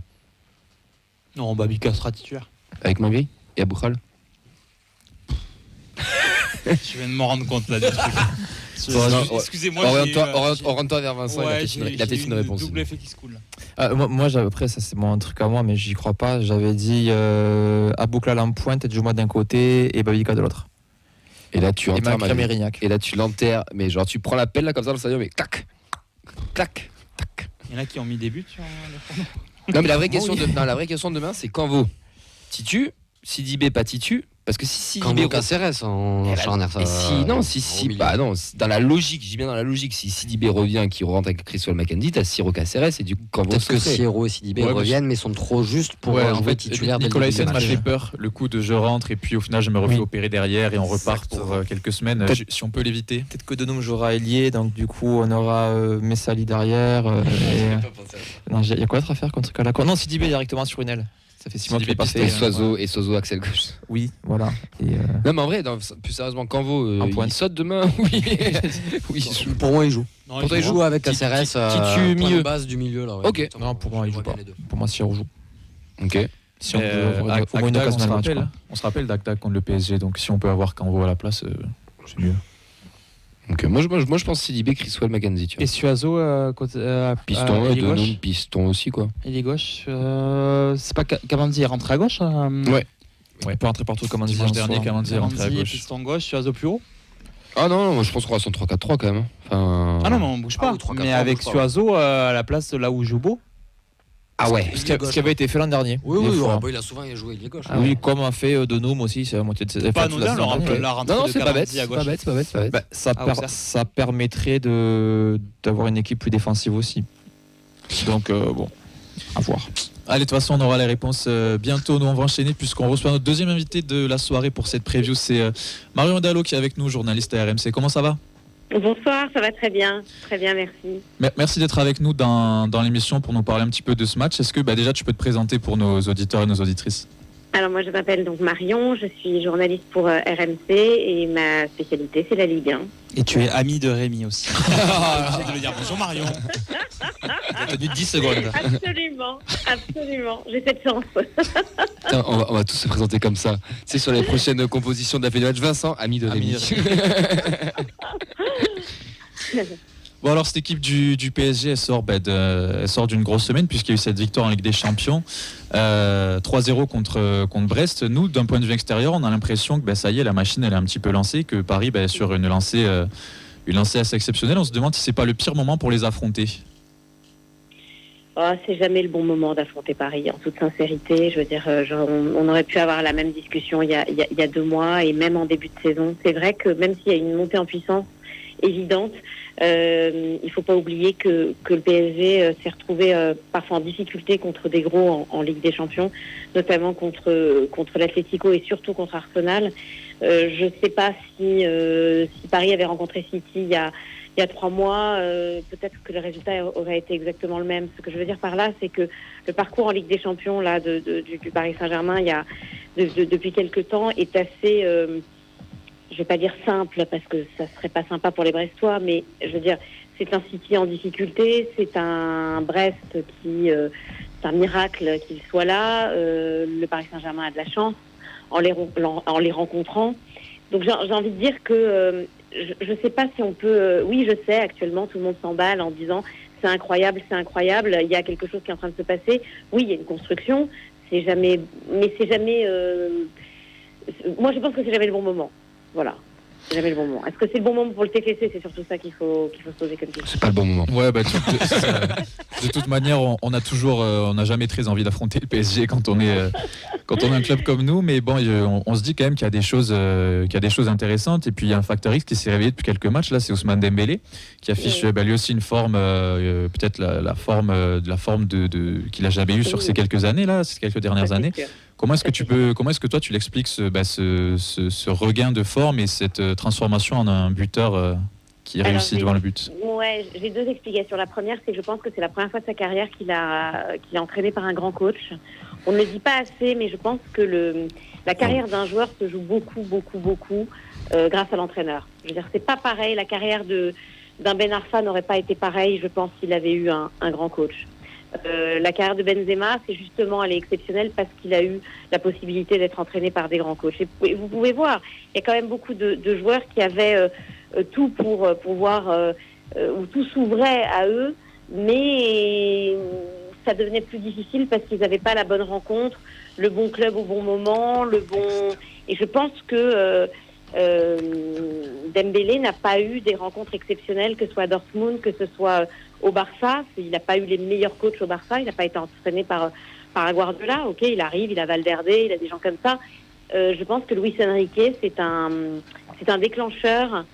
Non, Babika sera titulaire. Avec Magri et Aboukhal. Je viens de m'en rendre compte là du truc. Excusez-moi. Oriente-toi vers Vincent, il a peut-être une réponse. Double effet qui se coule. Moi, après, ça c'est mon truc à moi, mais j'y crois pas. J'avais dit Abouklal en pointe, Djouma d'un côté et Babika de l'autre. Et là tu l'enterres, mais genre tu prends la pelle là comme ça dans le stadium, mais clac, clac, tac. Il y en a qui ont mis des buts sur le Non mais la vraie question de demain, c'est Canvo Titu, Sidibé pas Titu. Parce que si Sidibé Caceres en charnière, ça. Dans la logique, je dis bien dans la logique, si Sidibé revient, qui rentre avec Cresswell McKenzie, t'as Siro Caceres et du coup quand peut-être que Siro et Sidibé reviennent, mais sont trop justes pour jouer titulaire. Nicolas Hyssen m'a fait peur, le coup de je rentre et puis au final je me refais opérer derrière et on repart pour quelques semaines. Si on peut l'éviter. Peut-être que Donoum jouera ailier, donc du coup on aura Messali derrière. Il y a quoi d'autre à faire contre Calacour? Non, Sidibé directement sur une aile. Ça fait 6 mois qu'il est passé. Et Sozo Axel gauche. Oui, voilà. Non mais en vrai, plus sérieusement, Canvo il saute demain. Oui. Pour moi il joue. Non, pour toi il joue avec Caceres. Titu milieu. Base du milieu là. Ouais. Ok. Non, pour moi il joue pas. Pour moi Siro joue. Ok. Si on peut, on se rappelle d'Akdak contre le PSG, donc si on peut avoir Canvo à la place, c'est mieux. Okay. Moi, je pense Sidibé, Criswell, Mackenzie. Tu vois. Et Suazo, piston, et Denum, piston aussi, quoi. Il est gauche. C'est pas Kamanzi est rentré à gauche Ouais. Il peut rentrer partout. Kamanzi Dimanche dernier, Kamanzi est rentré à gauche. Piston gauche, Suazo plus haut. Ah non, moi je pense qu'on va sur 3-4-3 quand même. Enfin... Ah non, mais on bouge pas. 3-4-3, mais avec Suazo à la place là où joue Beau. Ah ouais. Ce qui avait été fait l'an dernier. Oui, il a souvent joué, il est gauche. Oui, comme a fait Denum aussi, c'est la moitié de ses. Pas anodin la rentrée de Kamanzi à gauche. C'est pas bête. Ça permettrait d'avoir une équipe plus défensive aussi. Donc bon, à voir. Allez, de toute façon, on aura les réponses bientôt. Nous, on va enchaîner puisqu'on reçoit notre deuxième invité de la soirée pour cette preview. C'est Marion Dallo qui est avec nous, journaliste à RMC. Comment ça va ? Bonsoir, ça va très bien, merci. Merci d'être avec nous dans l'émission pour nous parler un petit peu de ce match. Est-ce que déjà tu peux te présenter pour nos auditeurs et nos auditrices ? Alors moi je m'appelle donc Marion, je suis journaliste pour RMC et ma spécialité c'est la Ligue 1. Et tu es amie de Rémi aussi. J'ai de le dire. Bonjour Marion. Il a tenu 10 secondes. Absolument, j'ai cette chance. Putain, on va tous se présenter comme ça. C'est sur les prochaines compositions de la Fédération. Vincent, ami de Rémi. Bon alors cette équipe du PSG elle sort d'une grosse semaine puisqu'il y a eu cette victoire en Ligue des Champions 3-0 contre Brest. Nous d'un point de vue extérieur on a l'impression que ça y est la machine elle est un petit peu lancée, que Paris sur une lancée assez exceptionnelle. On se demande si c'est pas le pire moment pour les affronter. C'est jamais le bon moment d'affronter Paris, en toute sincérité. Je veux dire, on aurait pu avoir la même discussion il y a 2 mois et même en début de saison. C'est vrai que même s'il y a une montée en puissance évidente, il faut pas oublier que le PSG s'est retrouvé parfois en difficulté contre des gros en Ligue des Champions, notamment contre l'Atlético et surtout contre Arsenal. Je sais pas si Paris avait rencontré City il y a 3 mois, peut-être que le résultat aurait été exactement le même. Ce que je veux dire par là, c'est que le parcours en Ligue des Champions là du Paris Saint-Germain depuis quelques temps est assez je vais pas dire simple parce que ça serait pas sympa pour les Brestois, mais je veux dire, c'est un City en difficulté, c'est un Brest qui, c'est un miracle qu'il soit là. Le Paris Saint-Germain a de la chance en les rencontrant. Donc j'ai envie de dire que je sais pas si on peut. Oui, je sais, actuellement tout le monde s'emballe en disant c'est incroyable, il y a quelque chose qui est en train de se passer. Oui, il y a une construction, c'est jamais. Moi, je pense que c'est jamais le bon moment. Voilà, c'est jamais le bon moment. Est-ce que c'est le bon moment pour le TFC ? C'est surtout ça qu'il faut se poser comme question. C'est pas le bon moment. Ouais, de toute manière, on n'a jamais très envie d'affronter le PSG quand on est un club comme nous. Mais bon, on se dit quand même qu'il y a des choses intéressantes. Et puis il y a un facteur X qui s'est réveillé depuis quelques matchs. Là, c'est Ousmane Dembélé qui affiche lui aussi une forme, peut-être la forme qu'il a jamais eue sur ces quelques années là, ces quelques dernières années. Comment est-ce que toi tu l'expliques ce regain de forme et cette transformation en un buteur qui réussit devant le but ? Ouais, j'ai 2 explications. La première, c'est que je pense que c'est la première fois de sa carrière qu'il est entraîné par un grand coach. On ne le dit pas assez, mais je pense que la carrière d'un joueur se joue beaucoup grâce à l'entraîneur. Je veux dire, c'est pas pareil. La carrière d'un Ben Arfa n'aurait pas été pareille, je pense, s'il avait eu un grand coach. La carrière de Benzema, c'est justement, elle est exceptionnelle parce qu'il a eu la possibilité d'être entraîné par des grands coachs. Et vous pouvez voir, il y a quand même beaucoup de joueurs qui avaient tout pour pouvoir, où tout s'ouvrait à eux, mais ça devenait plus difficile parce qu'ils n'avaient pas la bonne rencontre, le bon club au bon moment, Et je pense que Dembélé n'a pas eu des rencontres exceptionnelles, que ce soit à Dortmund, que ce soit au Barça. Il n'a pas eu les meilleurs coachs au Barça, il n'a pas été entraîné par Guardiola. Ok, il arrive, il a Valverde, il a des gens comme ça. Je pense que Luis Enrique, c'est un déclencheur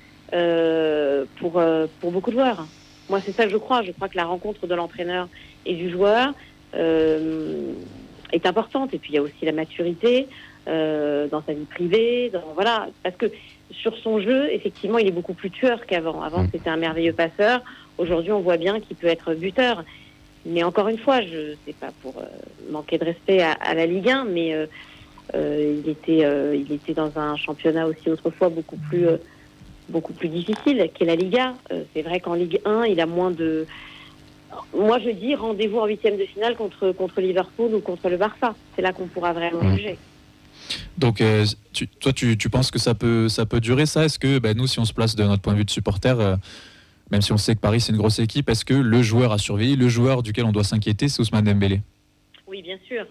pour beaucoup de joueurs. Moi, c'est ça que je crois. Je crois que la rencontre de l'entraîneur et du joueur est importante. Et puis, il y a aussi la maturité dans sa vie privée. Voilà. Parce que sur son jeu, effectivement, il est beaucoup plus tueur qu'avant. Avant, c'était un merveilleux passeur. Aujourd'hui, on voit bien qu'il peut être buteur. Mais encore une fois, je sais pas pour manquer de respect à la Ligue 1, mais il était dans un championnat aussi autrefois beaucoup plus difficile qu'est la Liga. C'est vrai qu'en Ligue 1, il a moins de... Moi, je dis rendez-vous en 8e de finale contre Liverpool ou contre le Barça. C'est là qu'on pourra vraiment juger. Donc, tu penses que ça peut durer ça? Est-ce que nous, si on se place de notre point de vue de supporter, même si on sait que Paris c'est une grosse équipe, est-ce que le joueur à surveiller, le joueur duquel on doit s'inquiéter, c'est Ousmane Dembélé? Oui, bien sûr,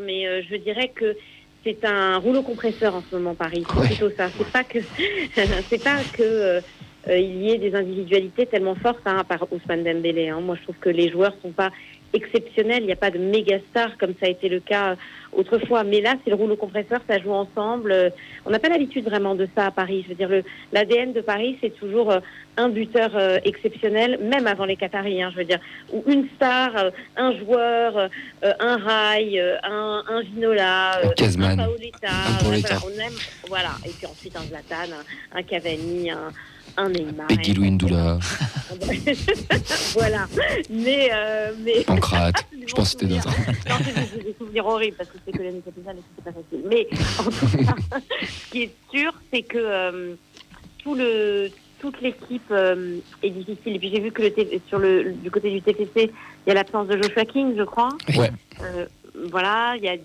mais je dirais que c'est un rouleau compresseur en ce moment, Paris. C'est plutôt ça. C'est pas que il y ait des individualités tellement fortes par Ousmane Dembélé. Moi, je trouve que les joueurs sont pas exceptionnels. Il n'y a pas de méga star comme ça a été le cas autrefois. Mais là, c'est le rouleau compresseur, ça joue ensemble. On n'a pas l'habitude vraiment de ça à Paris. Je veux dire, l'ADN de Paris, c'est toujours un buteur exceptionnel, même avant les Qataris. Je veux dire, ou une star, un joueur, un Rai, un Ginola, un Paoletta. Voilà, on aime, voilà. Et puis ensuite un Zlatan, un Cavani, un Neymar. Peggy Louindoula. Voilà. Mais Pancrate. Je pense que c'était d'autres. Non, c'est des souvenirs horribles parce que c'est que l'année capitale et que c'est pas facile. Mais en tout cas, ce qui est sûr, c'est que toute l'équipe est difficile. Et puis j'ai vu que du côté du TFC, il y a l'absence de Joshua King, je crois. Ouais. Voilà, il y a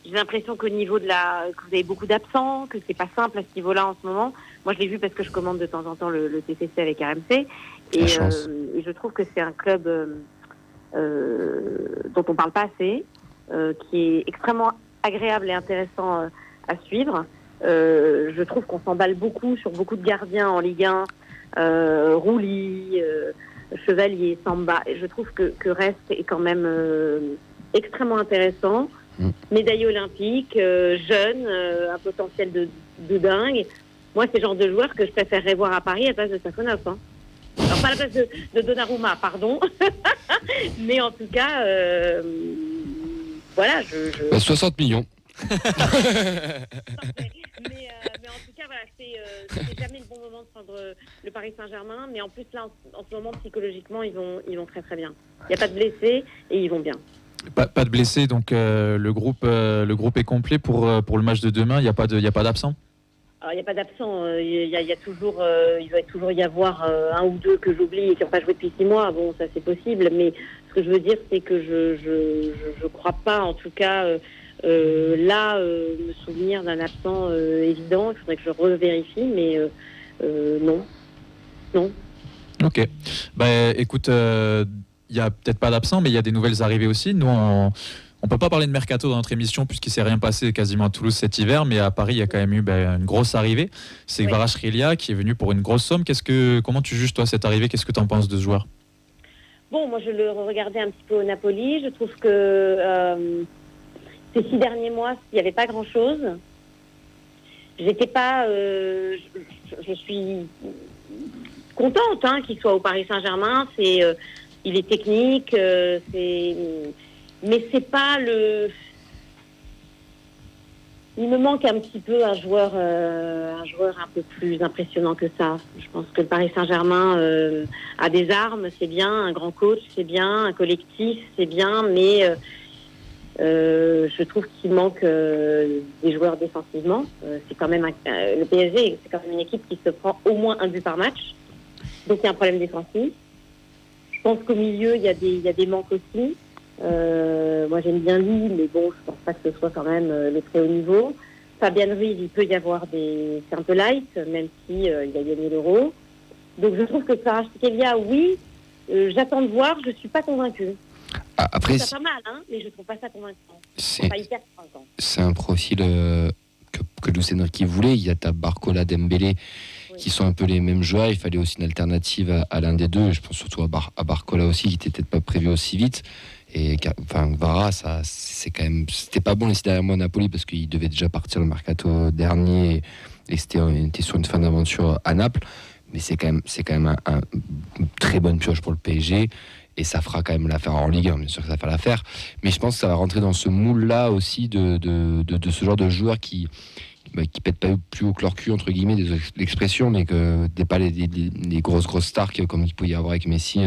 j'ai l'impression qu'au niveau que vous avez beaucoup d'absents, que c'est pas simple à ce niveau-là en ce moment. Moi, je l'ai vu parce que je commande de temps en temps le TFC avec RMC. Et je trouve que c'est un club dont on parle pas assez, qui est extrêmement agréable et intéressant à suivre. Je trouve qu'on s'emballe beaucoup sur beaucoup de gardiens en Ligue 1, Roulis, Chevalier, Samba. Et je trouve que Rest est quand même extrêmement intéressant. Médaille olympique, jeune, un potentiel de dingue. Moi, c'est le genre de joueur que je préférerais voir à Paris à la place de Safonov. Alors, pas à la place de Donnarumma, pardon. Mais en tout cas, voilà, 60 millions. mais en tout cas, voilà, c'est jamais le bon moment de prendre le Paris Saint-Germain. Mais en plus, là, en ce moment, psychologiquement, ils vont très très bien. Il n'y a pas de blessés et ils vont bien. Pas de blessés, donc le groupe est complet pour le match de demain. Il n'y a pas d'absent? Alors, il n'y a pas d'absent. Il va toujours y avoir un ou deux que j'oublie et qui n'ont pas joué depuis 6 mois. Bon, ça c'est possible, mais ce que je veux dire, c'est que je crois pas, en tout cas, me souvenir d'un absent évident. Il faudrait que je revérifie, mais non. Ok. Écoute, il n'y a peut-être pas d'absent, mais il y a des nouvelles arrivées aussi. Nous, on ne peut pas parler de mercato dans notre émission puisqu'il ne s'est rien passé quasiment à Toulouse cet hiver, mais à Paris, il y a quand même eu une grosse arrivée. C'est Kvaratskhelia qui est venu pour une grosse somme. Comment tu juges, toi, cette arrivée? Qu'est-ce que tu en penses de ce joueur? Bon, moi, je le regardais un petit peu au Napoli. Je trouve que ces 6 derniers mois, il n'y avait pas grand-chose. J'étais pas... je suis contente qu'il soit au Paris Saint-Germain. Il est technique, mais c'est pas il me manque un petit peu un joueur un peu plus impressionnant que ça. Je pense que le Paris Saint-Germain a des armes, c'est bien, un grand coach, c'est bien, un collectif, c'est bien, mais je trouve qu'il manque des joueurs défensivement. C'est quand même le PSG, c'est quand même une équipe qui se prend au moins un but par match, donc il y a un problème défensif. Je pense qu'au milieu, il y a des manques aussi. Moi, j'aime bien Lille, mais bon, je pense pas que ce soit quand même le très haut niveau. Fabian Ruiz, il peut y avoir c'est un peu light, même si il a gagné l'Euro. Donc, je trouve que Kvaratskhelia, oui, j'attends de voir, je suis pas convaincue. Après, c'est pas mal, mais je trouve pas ça convaincant. C'est pas hyper convaincant. C'est un profil que Luis Enrique voulait. Il y a Barcola, Dembélé, qui sont un peu les mêmes joueurs. Il fallait aussi une alternative à l'un des deux. Je pense surtout à Barcola aussi, qui n'était peut-être pas prévu aussi vite. Et Kvara, c'était pas bon les 6 derniers mois à Napoli parce qu'il devait déjà partir le mercato dernier et était sur une fin d'aventure à Naples. Mais c'est quand même un très bonne pioche pour le PSG et ça fera quand même l'affaire en Ligue 1. Bien sûr que ça va faire l'affaire, mais je pense que ça va rentrer dans ce moule-là aussi de ce genre de joueurs qui pètent pas plus haut que leur cul, entre guillemets, des expressions, mais que pas les grosses stars comme il peut y avoir avec Messi,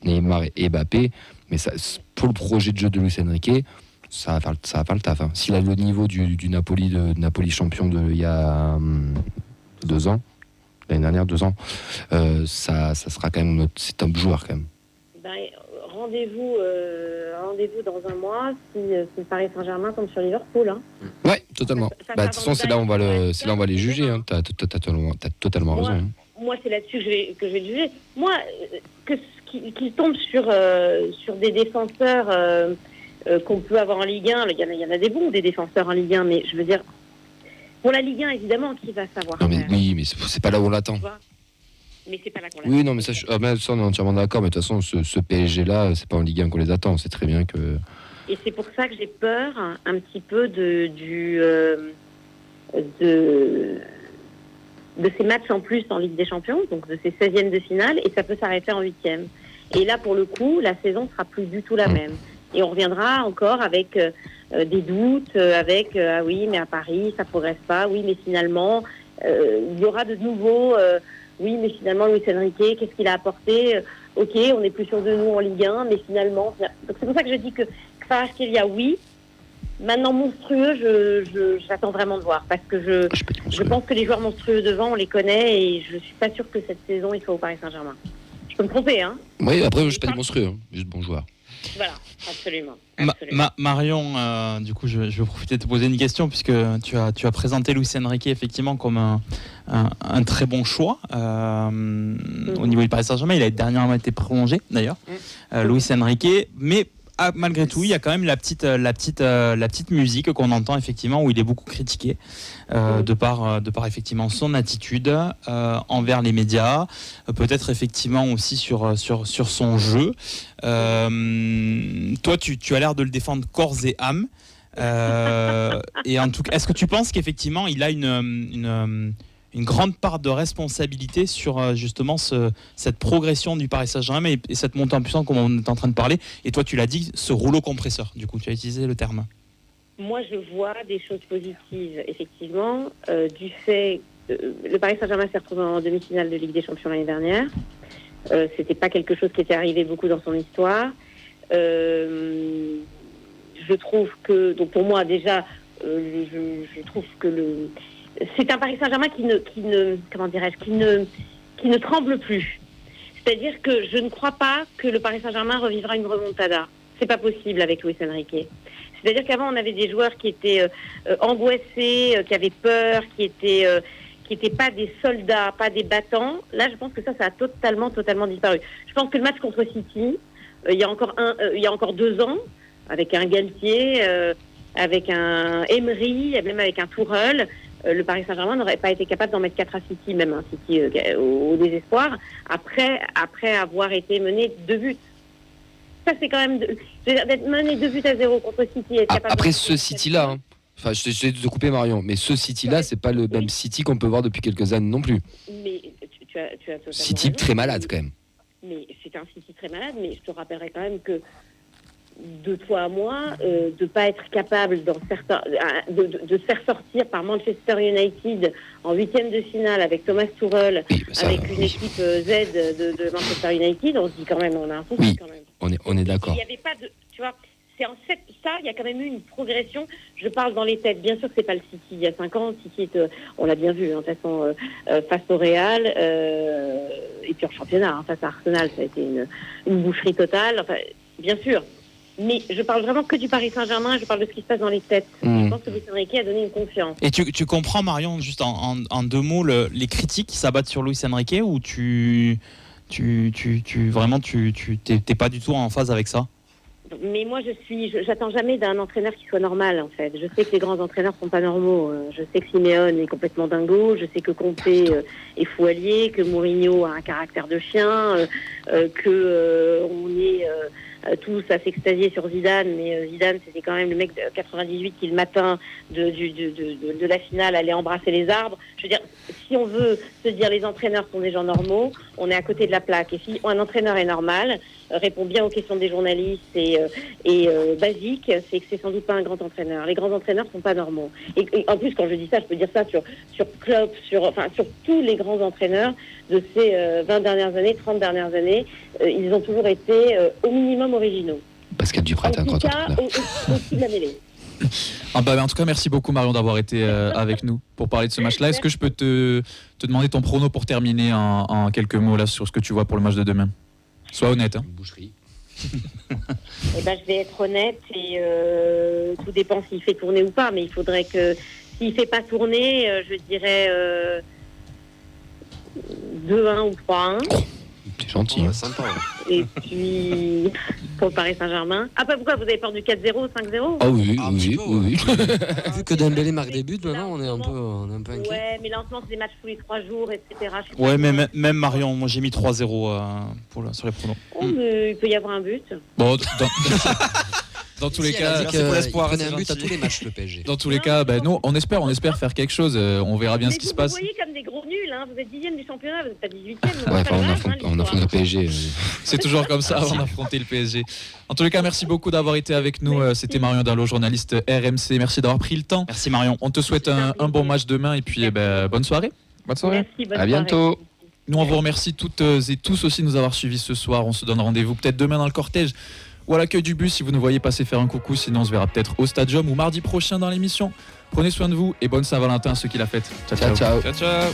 Neymar et Mbappé. Mais ça, pour le projet de jeu de Luis Enrique, ça va faire le taf. S'il a le niveau du Napoli, de Napoli champion il y a 2 ans, l'année dernière, 2 ans, ça sera quand même c'est top joueur quand même. rendez-vous dans un mois si le Paris Saint-Germain tombe sur Liverpool. Hein. Ouais, totalement. De toute façon, c'est là où on va les juger. Hein. T'as totalement raison. Hein. Moi, c'est là-dessus que je vais le juger. Moi, qu'il tombe sur des défenseurs qu'on peut avoir en Ligue 1, il y en a des bons, des défenseurs en Ligue 1, mais je veux dire, pour la Ligue 1, évidemment, qui va savoir. Non, mais c'est pas là où on l'attend. Mais c'est pas là qu'on l'attend. Oui, non, mais ça, on est entièrement d'accord. Mais de toute façon, ce PSG-là, c'est pas en Ligue 1 qu'on les attend. C'est très bien que. Et c'est pour ça que j'ai peur un petit peu de ces matchs en plus en Ligue des Champions, donc de ces 16e de finale, et ça peut s'arrêter en 8e. Et là, pour le coup, la saison sera plus du tout la même. Et on reviendra encore avec des doutes, avec ah oui, mais à Paris, ça progresse pas. Oui, mais finalement, il y aura de nouveau. Oui, mais finalement, Luis Enrique, qu'est-ce qu'il a apporté? Ok, on est plus sûr de nous en Ligue 1, mais finalement. Donc c'est pour ça que je dis que Kvaratskhelia, oui. Maintenant, monstrueux, j'attends vraiment de voir. Parce que je pense que les joueurs monstrueux devant, on les connaît. Et je suis pas sûre que cette saison, il soit au Paris Saint-Germain. Je peux me tromper, hein. Oui, après, je suis pas des monstrueux, hein. Juste bons joueurs. Voilà, absolument. Marion, du coup, je vais profiter de te poser une question puisque tu as présenté Luis Enrique effectivement comme un très bon choix au niveau du Paris Saint-Germain. Il a dernièrement été prolongé d'ailleurs, Luis Enrique, mais malgré tout, il y a quand même la petite musique qu'on entend effectivement où il est beaucoup critiqué de par effectivement son attitude envers les médias, peut-être effectivement aussi sur son jeu. Toi, tu as l'air de le défendre corps et âme. Et en tout cas, est-ce que tu penses qu'effectivement il a une grande part de responsabilité sur justement cette progression du Paris Saint-Germain et cette montée en puissance comme on est en train de parler, et toi tu l'as dit, ce rouleau compresseur, du coup tu as utilisé le terme. Moi je vois des choses positives effectivement du fait le Paris Saint-Germain s'est retrouvé en demi-finale de Ligue des Champions l'année dernière. C'était pas quelque chose qui était arrivé beaucoup dans son histoire. Je trouve que, donc pour moi déjà je trouve que c'est un Paris Saint-Germain qui ne tremble plus. C'est-à-dire que je ne crois pas que le Paris Saint-Germain revivra une remontada. C'est pas possible avec Luis Enrique. C'est-à-dire qu'avant on avait des joueurs qui étaient angoissés, qui avaient peur, qui étaient pas des soldats, pas des battants. Là, je pense que ça a totalement disparu. Je pense que le match contre City, il y a encore 2 ans, avec un Galtier, avec un Emery, même avec un Tourelle, le Paris Saint-Germain n'aurait pas été capable d'en mettre 4 à City, même un City au désespoir, après avoir été mené 2 buts. Ça, c'est quand même d'être mené 2-0 contre City. Être capable après ce City-là, hein. Enfin, je t'ai de couper Marion, mais ce City-là, c'est pas le même City qu'on peut voir depuis quelques années non plus. Mais tu as City raison. très malade quand même. Mais c'est un City très malade, mais je te rappellerai quand même que de toi à moi, de pas être capable de se faire sortir par Manchester United en 8e de finale avec Thomas Tuchel, avec une équipe Z de Manchester United, on se dit quand même, on a un souci quand même. On est d'accord. Il n'y avait pas de, tu vois, c'est en fait ça, il y a quand même eu une progression. Je parle dans les têtes. Bien sûr que c'est pas le City il y a 5 ans. City, on l'a bien vu, de toute façon, face au Real et puis en championnat, face à Arsenal, ça a été une boucherie totale. Enfin, bien sûr. Mais je parle vraiment que du Paris Saint-Germain, je parle de ce qui se passe dans les têtes. Je pense que Luis Enrique a donné une confiance. Et tu comprends, Marion, juste en 2 mots, les critiques qui s'abattent sur Luis Enrique, ou vraiment t'es pas du tout en phase avec ça? Mais moi, j'attends jamais d'un entraîneur qui soit normal, en fait. Je sais que les grands entraîneurs sont pas normaux. Je sais que Simeone est complètement dingo. Je sais que Conte est fou allié, que Mourinho a un caractère de chien, que on est tous à s'extasier sur Zidane, mais Zidane, c'était quand même le mec de 98 qui, le matin de la finale, allait embrasser les arbres. Je veux dire, si on veut se dire les entraîneurs sont des gens normaux, on est à côté de la plaque. Et si un entraîneur est normal, répond bien aux questions des journalistes et basique, c'est que c'est sans doute pas un grand entraîneur. Les grands entraîneurs sont pas normaux. Et en plus, quand je dis ça, je peux dire ça sur Klopp, sur tous les grands entraîneurs de ces 20 dernières années, 30 dernières années. Ils ont toujours été au minimum originaux. Pascal Duprat, un grand entraîneur. Aussi de la mêlée. En tout cas, merci beaucoup Marion d'avoir été avec nous pour parler de ce match-là. Est-ce que je peux te demander ton prono pour terminer en quelques mots là sur ce que tu vois pour le match de demain? Sois honnête. Hein. Boucherie. Eh ben, je vais être honnête et tout dépend s'il fait tourner ou pas, mais il faudrait que s'il fait pas tourner, je dirais 2-1 ou 3-1. C'est gentil. Sympa. Et puis pour le Paris Saint-Germain. Ah, pourquoi vous avez peur du 4-0, 5-0? Ah oui. Vu que Dembélé marque des buts, maintenant on est un peu inquiet. Ouais, mais lancement c'est des matchs tous les 3 jours, etc. Ouais, mais même Marion, moi j'ai mis 3-0 sur les pronos. Oh, mais il peut y avoir un but. Bon, dans tous les cas, merci pour l'espoir. Il prenait un but à tous les matchs, le PSG. Dans tous les cas, nous, on espère faire quelque chose. On verra bien ce qui se passe. Vous voyez comme des gros nuls, hein. Vous êtes 10e du championnat, vous n'êtes pas 18e. Ouais, on affronte le PSG. C'est toujours comme ça avant d'affronter le PSG. En tous les cas, merci beaucoup d'avoir été avec nous. C'était Marion Dallo, journaliste RMC. Merci d'avoir pris le temps. Merci Marion. On te souhaite un bon match demain et puis bonne soirée. Bonne soirée. Merci, à bientôt. Nous, on vous remercie toutes et tous aussi de nous avoir suivis ce soir. On se donne rendez-vous peut-être demain dans le cortège ou à l'accueil du bus si vous nous voyez passer faire un coucou. Sinon, on se verra peut-être au Stadium ou mardi prochain dans l'émission. Prenez soin de vous et bonne Saint-Valentin à ceux qui la fêtent. Ciao. Ciao.